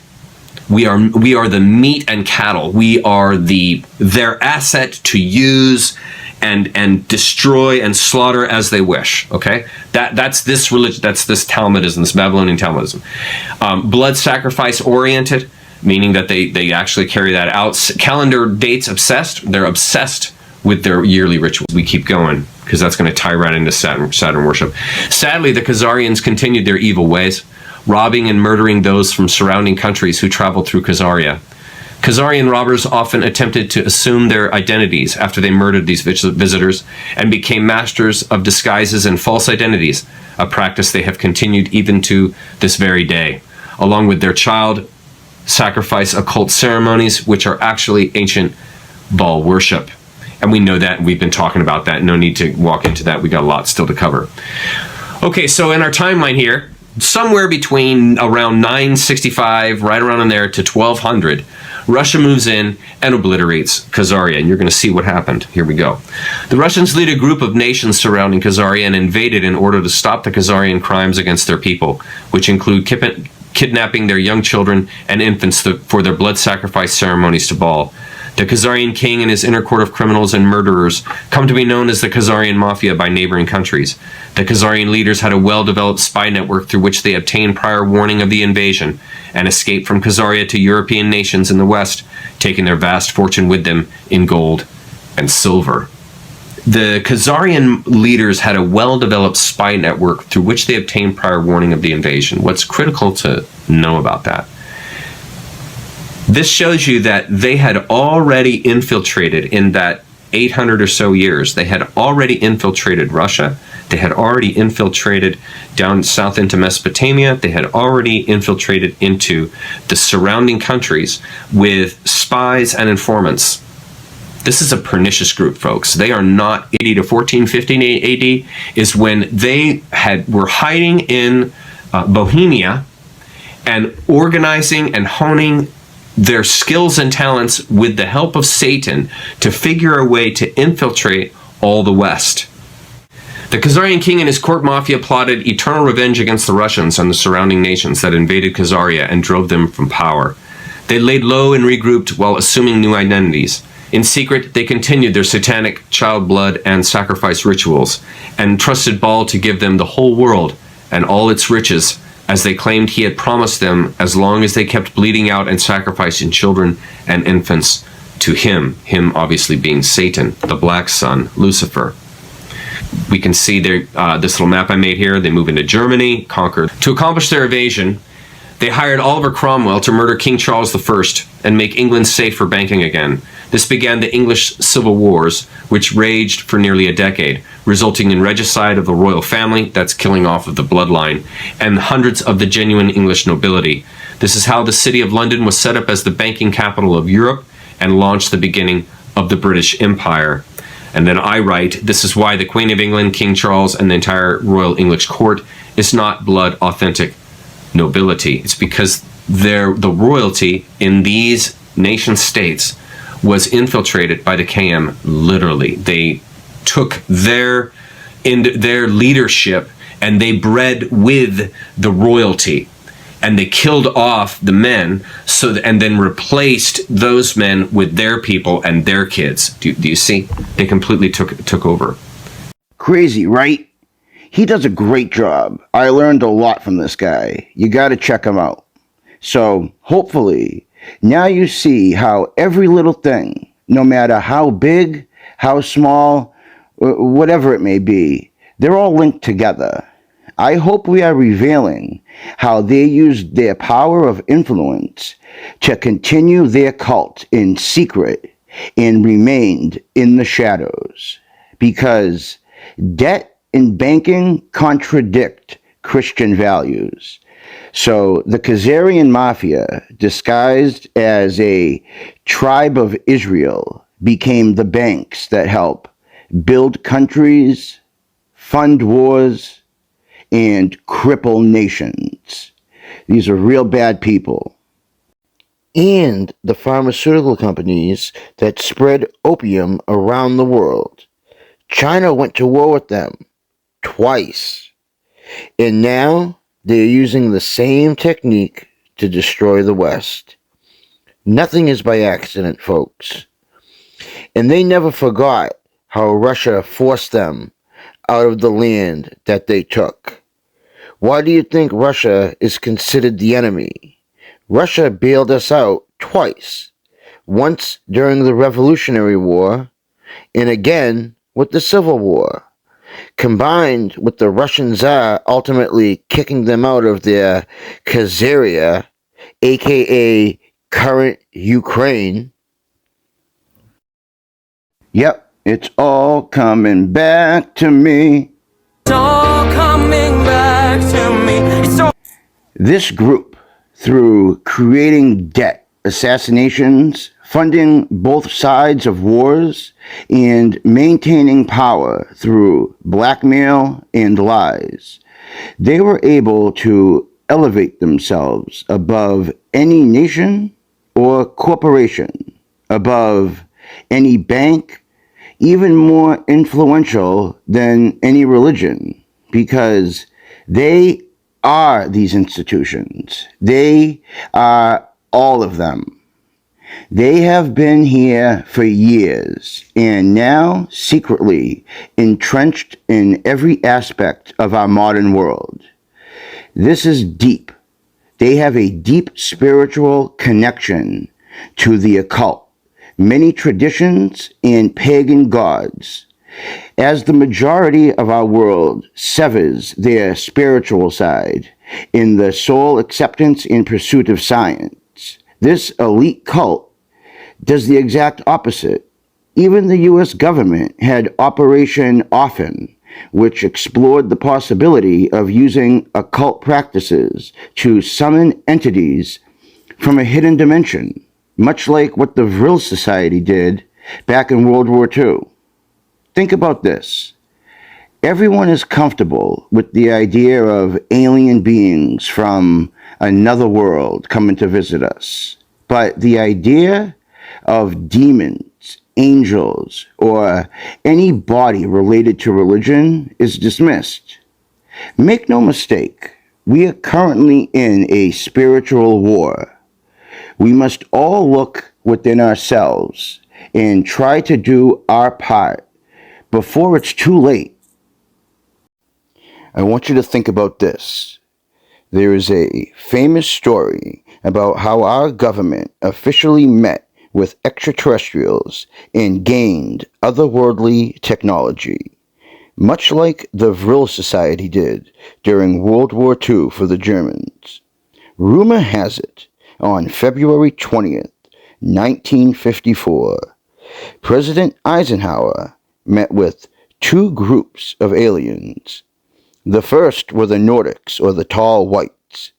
We are the meat and cattle. We are their asset to use and destroy and slaughter as they wish. Okay? That's this religion, that's this Talmudism, this Babylonian Talmudism. Blood sacrifice oriented, meaning that they actually carry that out. Calendar dates obsessed. They're obsessed with their yearly rituals. We keep going because that's going to tie right into Saturn worship. Sadly, the Khazarians continued their evil ways, robbing and murdering those from surrounding countries who traveled through Khazaria. Khazarian robbers often attempted to assume their identities after they murdered these visitors and became masters of disguises and false identities, a practice they have continued even to this very day, along with their child sacrifice occult ceremonies, which are actually ancient Baal worship. And we know that, and we've been talking about that. No need to walk into that. We got a lot still to cover. Okay, so in our timeline here, somewhere between around 965, right around in there, to 1200, Russia moves in and obliterates Khazaria, and you're going to see what happened. Here we go. The Russians lead a group of nations surrounding Khazaria and invaded in order to stop the Khazarian crimes against their people, which include kidnapping their young children and infants for their blood sacrifice ceremonies to Baal. The Khazarian king and his inner court of criminals and murderers come to be known as the Khazarian Mafia by neighboring countries. The Khazarian leaders had a well-developed spy network through which they obtained prior warning of the invasion and escaped from Khazaria to European nations in the West, taking their vast fortune with them in gold and silver. The Khazarian leaders had a well-developed spy network through which they obtained prior warning of the invasion. What's critical to know about that? This shows you that they had already infiltrated in that 800 or so years. They had already infiltrated Russia. They had already infiltrated down south into Mesopotamia. They had already infiltrated into the surrounding countries with spies and informants. This is a pernicious group, folks. They are not 80 to 1450 AD is when they were hiding in Bohemia and organizing and honing their skills and talents with the help of Satan to figure a way to infiltrate all the West. The Khazarian king and his court mafia plotted eternal revenge against the Russians and the surrounding nations that invaded Khazaria and drove them from power. They laid low and regrouped while assuming new identities. In secret, they continued their satanic child blood and sacrifice rituals and trusted Baal to give them the whole world and all its riches, as they claimed he had promised them as long as they kept bleeding out and sacrificing children and infants to him obviously being Satan, the black sun, Lucifer. We can see this little map I made here. They move into Germany, conquer. To accomplish their invasion, They hired Oliver Cromwell to murder King Charles I and make England safe for banking again. This began the English Civil Wars, which raged for nearly a decade, resulting in regicide of the royal family, that's killing off of the bloodline, and hundreds of the genuine English nobility. This is how the City of London was set up as the banking capital of Europe and launched the beginning of the British Empire. And then I write, this is why the Queen of England, King Charles, and the entire Royal English Court is not blood authentic nobility. It's because the royalty in these nation states was infiltrated by the KM, literally. They took their leadership and they bred with the royalty, and they killed off the men and then replaced those men with their people and their kids. Do you see? They completely took over. Crazy, right? He does a great job. I learned a lot from this guy. You got to check him out. So hopefully now you see how every little thing, no matter how big, how small, whatever it may be, they're all linked together. I hope we are revealing how they used their power of influence to continue their cult in secret and remained in the shadows, because debt and banking contradict Christian values. So the Khazarian mafia, disguised as a tribe of Israel, became the banks that help build countries, fund wars, and cripple nations. These are real bad people. And the pharmaceutical companies that spread opium around the world. China went to war with them twice. And now they're using the same technique to destroy the West. Nothing is by accident, folks. And they never forgot how Russia forced them out of the land that they took. Why do you think Russia is considered the enemy? Russia bailed us out twice. Once during the Revolutionary War, and again with the Civil War. Combined with the Russian Tsar ultimately kicking them out of their Khazaria, aka current Ukraine. Yep, it's all coming back to me. It's all coming back to me. This group, through creating debt, assassinations, funding both sides of wars, and maintaining power through blackmail and lies, they were able to elevate themselves above any nation or corporation, above any bank, even more influential than any religion, because they are these institutions. They are all of them. They have been here for years and now secretly entrenched in every aspect of our modern world. This is deep. They have a deep spiritual connection to the occult, many traditions, and pagan gods. As the majority of our world severs their spiritual side in the sole acceptance and pursuit of science, this elite cult does the exact opposite. Even the U.S. government had Operation Often, which explored the possibility of using occult practices to summon entities from a hidden dimension, much like what the Vril Society did back in World War II. Think about this. Everyone is comfortable with the idea of alien beings from another world coming to visit us. But the idea of demons, angels, or any body related to religion is dismissed. Make no mistake, we are currently in a spiritual war. We must all look within ourselves and try to do our part before it's too late. I want you to think about this. There is a famous story about how our government officially met with extraterrestrials and gained otherworldly technology, much like the Vril Society did during World War II for the Germans. Rumor has it, on February 20th, 1954, President Eisenhower met with two groups of aliens. The first were the Nordics, or the Tall Whites.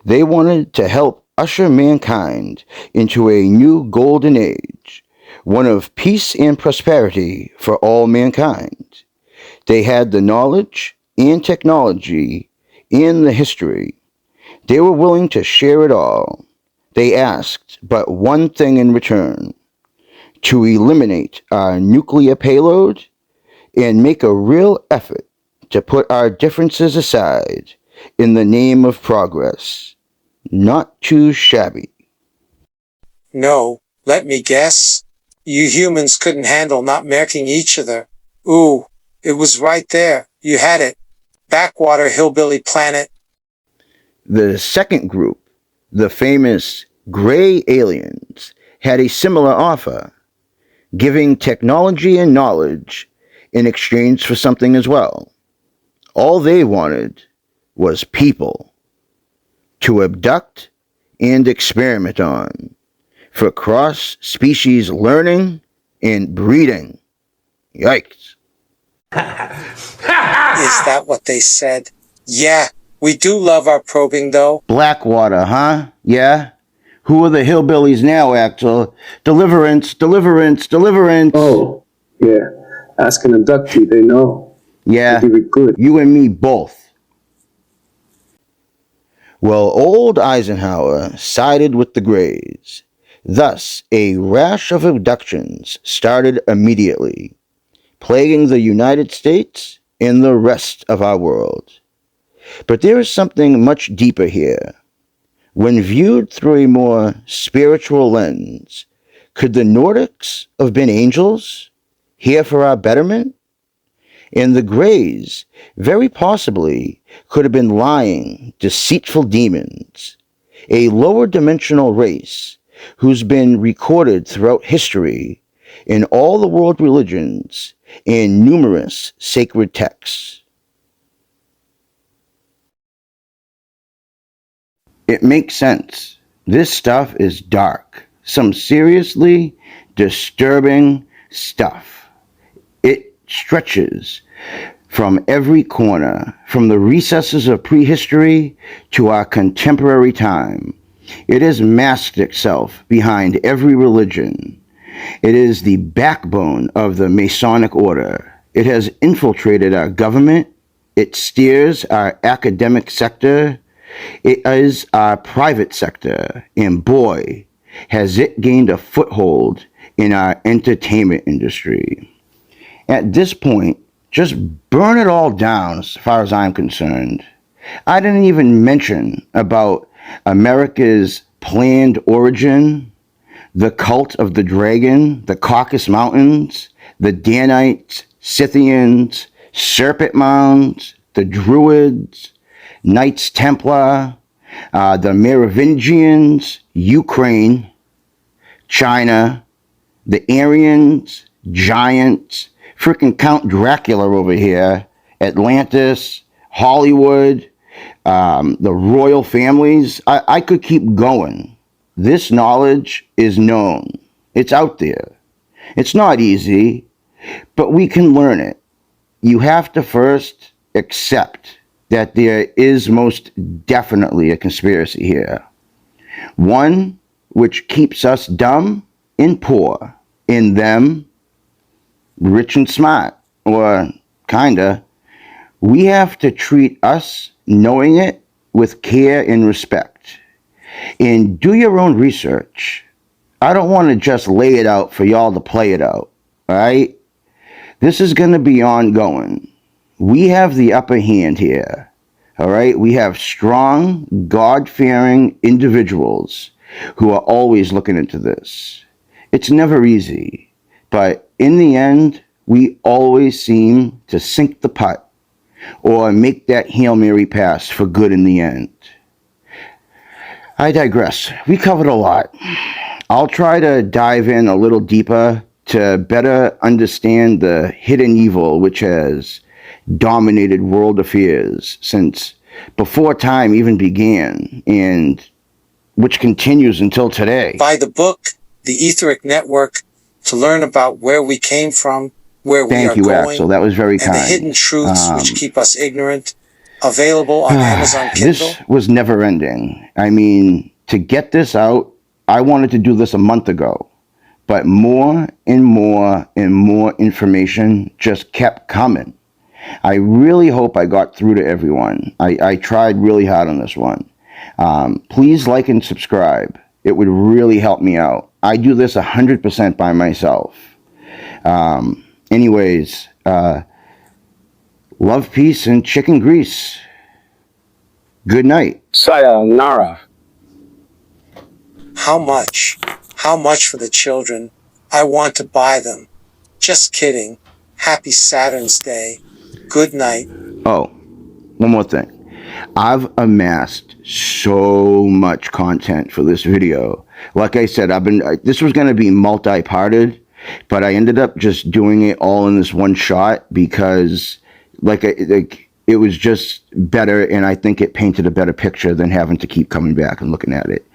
They wanted to help usher mankind into a new golden age, one of peace and prosperity for all mankind. They had the knowledge and technology and the history. They were willing to share it all. They asked but one thing in return: to eliminate our nuclear payload and make a real effort to put our differences aside in the name of progress. Not too shabby. No, let me guess. You humans couldn't handle not marking each other. Ooh, it was right there. You had it. Backwater hillbilly planet. The second group, the famous gray aliens, had a similar offer, giving technology and knowledge in exchange for something as well. All they wanted was people to abduct and experiment on for cross-species learning and breeding. Yikes. Is that what they said? Yeah, we do love our probing though. Blackwater, huh? Yeah? Who are the hillbillies now, Axel? Deliverance, deliverance, deliverance. Oh, yeah. Ask an abductee, they know. Yeah, you and me both. Well, old Eisenhower sided with the Greys. Thus, a rash of abductions started immediately, plaguing the United States and the rest of our world. But there is something much deeper here. When viewed through a more spiritual lens, could the Nordics have been angels, here for our betterment? And the Greys, very possibly, could have been lying, deceitful demons, a lower dimensional race who's been recorded throughout history in all the world religions and numerous sacred texts. It makes sense. This stuff is dark. Some seriously disturbing stuff. It stretches from every corner, from the recesses of prehistory to our contemporary time. It has masked itself behind every religion. It is the backbone of the Masonic order. It has infiltrated our government. It steers our academic sector. It is our private sector. And boy, has it gained a foothold in our entertainment industry. At this point, just burn it all down as far as I'm concerned. I didn't even mention about America's planned origin, the cult of the dragon, the Caucasus Mountains, the Danites, Scythians, Serpent Mounds, the Druids, Knights Templar, the Merovingians, Ukraine, China, the Aryans, giants, freaking Count Dracula over here, Atlantis, Hollywood, the royal families. I could keep going. This knowledge is known. It's out there. It's not easy, but we can learn it. You have to first accept that there is most definitely a conspiracy here. One which keeps us dumb and poor, and them rich and smart, or kinda. We have to treat us knowing it with care and respect. And do your own research. I don't want to just lay it out for y'all to play it out, alright? This is going to be ongoing. We have the upper hand here, alright? We have strong, God-fearing individuals who are always looking into this. It's never easy, but in the end, we always seem to sink the putt or make that Hail Mary pass for good in the end. I digress. We covered a lot. I'll try to dive in a little deeper to better understand the hidden evil which has dominated world affairs since before time even began, and which continues until today. By the book, The Etheric Network, to learn about where we came from, where we are Thank you, going, Axel. That was very and kind. the hidden truths which keep us ignorant. Available on Amazon Kindle. This was never ending. I mean, to get this out, I wanted to do this a month ago, but more and more and more information just kept coming. I really hope I got through to everyone. I tried really hard on this one. Please like and subscribe. It would really help me out. I do this 100% by myself. Anyways, love, peace, and chicken grease. Good night. Sayonara. How much? How much for the children? I want to buy them. Just kidding. Happy Saturn's Day. Good night. Oh, one more thing. I've amassed so much content for this video. Like I said, this was going to be multi-parted, but I ended up just doing it all in this one shot because it was just better, and I think it painted a better picture than having to keep coming back and looking at it.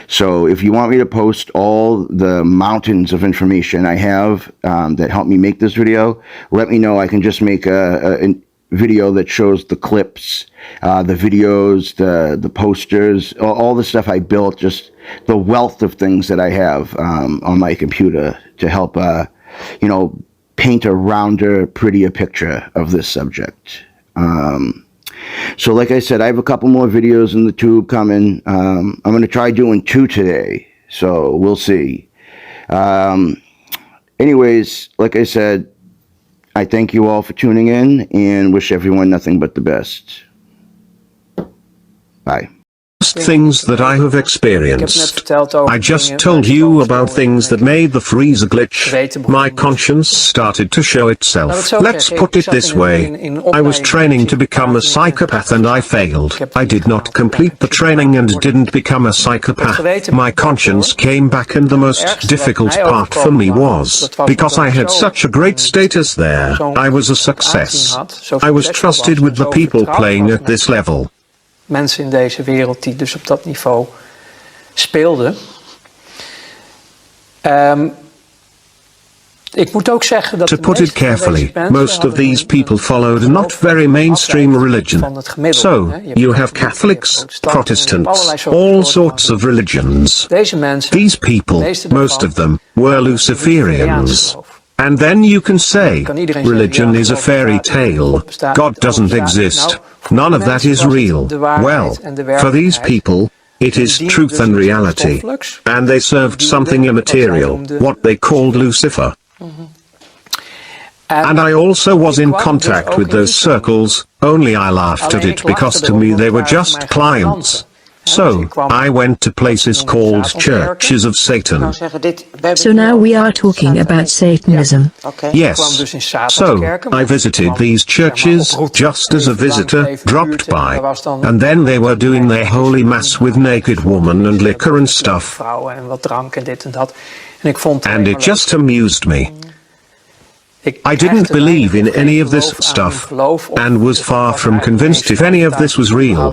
So if you want me to post all the mountains of information I have that helped me make this video, let me know. I can just make a video that shows the clips, the videos, the posters, all the stuff I built, just the wealth of things that I have on my computer to help, paint a rounder, prettier picture of this subject. So like I said, I have a couple more videos in the tube coming. I'm going to try doing 2 today, so we'll see. Anyways, like I said, I thank you all for tuning in and wish everyone nothing but the best. Bye. Things that I have experienced. I just told you about things that made the freezer glitch. My conscience started to show itself. Let's put it this way. I was training to become a psychopath and I failed. I did not complete the training and didn't become a psychopath. My conscience came back, and the most difficult part for me was, because I had such a great status there, I was a success. I was trusted with the people playing at this level. Mensen in deze wereld die dus op dat niveau speelden. Ik moet ook zeggen dat to put it carefully, most of these people followed not very mainstream religion. So, you have Catholics, Protestants, all sorts of religions. These people, most of them, were Luciferians. And then you can say, religion is a fairy tale, God doesn't exist, none of that is real. Well, for these people, it is truth and reality. And they served something immaterial, what they called Lucifer. And I also was in contact with those circles, only I laughed at it because to me they were just clients. So, I went to places called churches of Satan. So now we are talking about Satanism. Yes. So, I visited these churches just as a visitor dropped by. And then they were doing their holy mass with naked women and liquor and stuff. And it just amused me. I didn't believe in any of this stuff, and was far from convinced if any of this was real.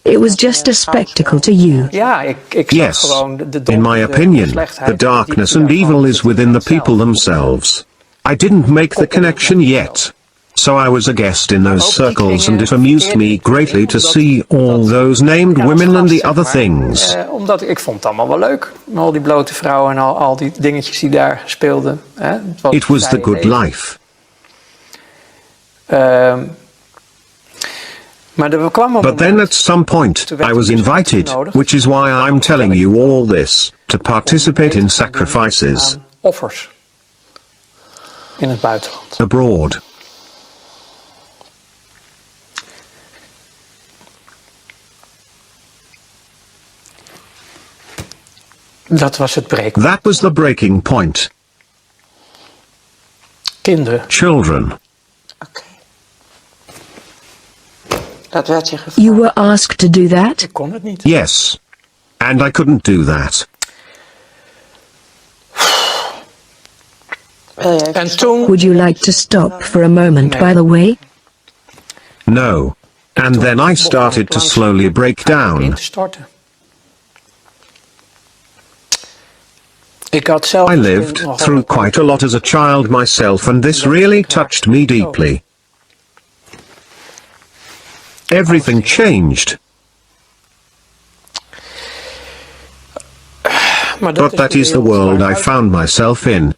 It was just a spectacle to you. Yes, in my opinion, the darkness and evil is within the people themselves. I didn't make the connection yet. So I was a guest in those circles and it amused me greatly to see all those named women and the other things. Omdat ik vond het allemaal wel leuk. Al die blote vrouwen en al die dingetjes die daar speelden. It was the good life. But then at some point, I was invited, which is why I'm telling you all this, to participate in sacrifices. Offers. In het buitenland. Abroad. Dat was het breekpunt. That was the breaking point. Kinderen. Children. Dat werd je gevraagd. You were asked to do that? Ik kon het niet. Yes. And I couldn't do that. En toen... Would you like to stop for a moment, by the way? No. And then I started to slowly break down. I lived through quite a lot as a child myself, and this really touched me deeply. Everything changed. But that is the world I found myself in.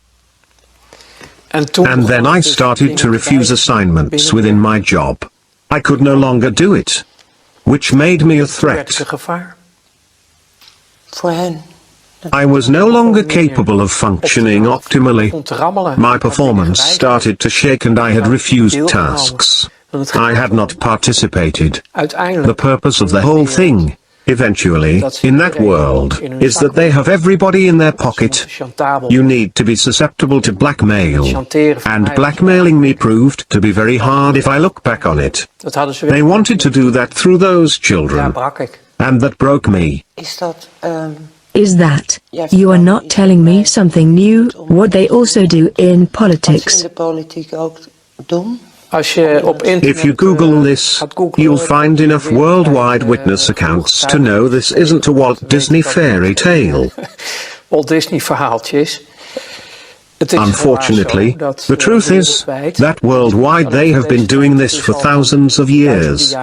And then I started to refuse assignments within my job. I could no longer do it, which made me a threat. I was no longer capable of functioning optimally. My performance started to shake and I had refused tasks. I had not participated. The purpose of the whole thing, eventually, in that world, is that they have everybody in their pocket. You need to be susceptible to blackmail. And blackmailing me proved to be very hard if I look back on it. They wanted to do that through those children. And that broke me. Is that you are not telling me something new, what they also do in politics? If you Google this, you'll find enough worldwide witness accounts to know this isn't a Walt Disney fairy tale. Unfortunately, the truth is that worldwide they have been doing this for thousands of years.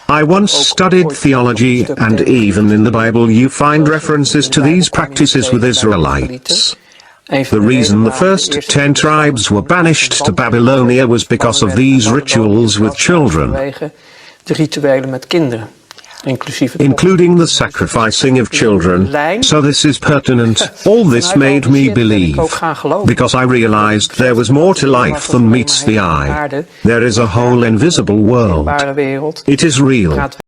I once studied theology, and even in the Bible you find references to these practices with Israelites. The reason the first 10 tribes were banished to Babylonia was because of these rituals with children, including the sacrificing of children. So this is pertinent. All this made me believe, because I realized there was more to life than meets the eye. There is a whole invisible world. It is real.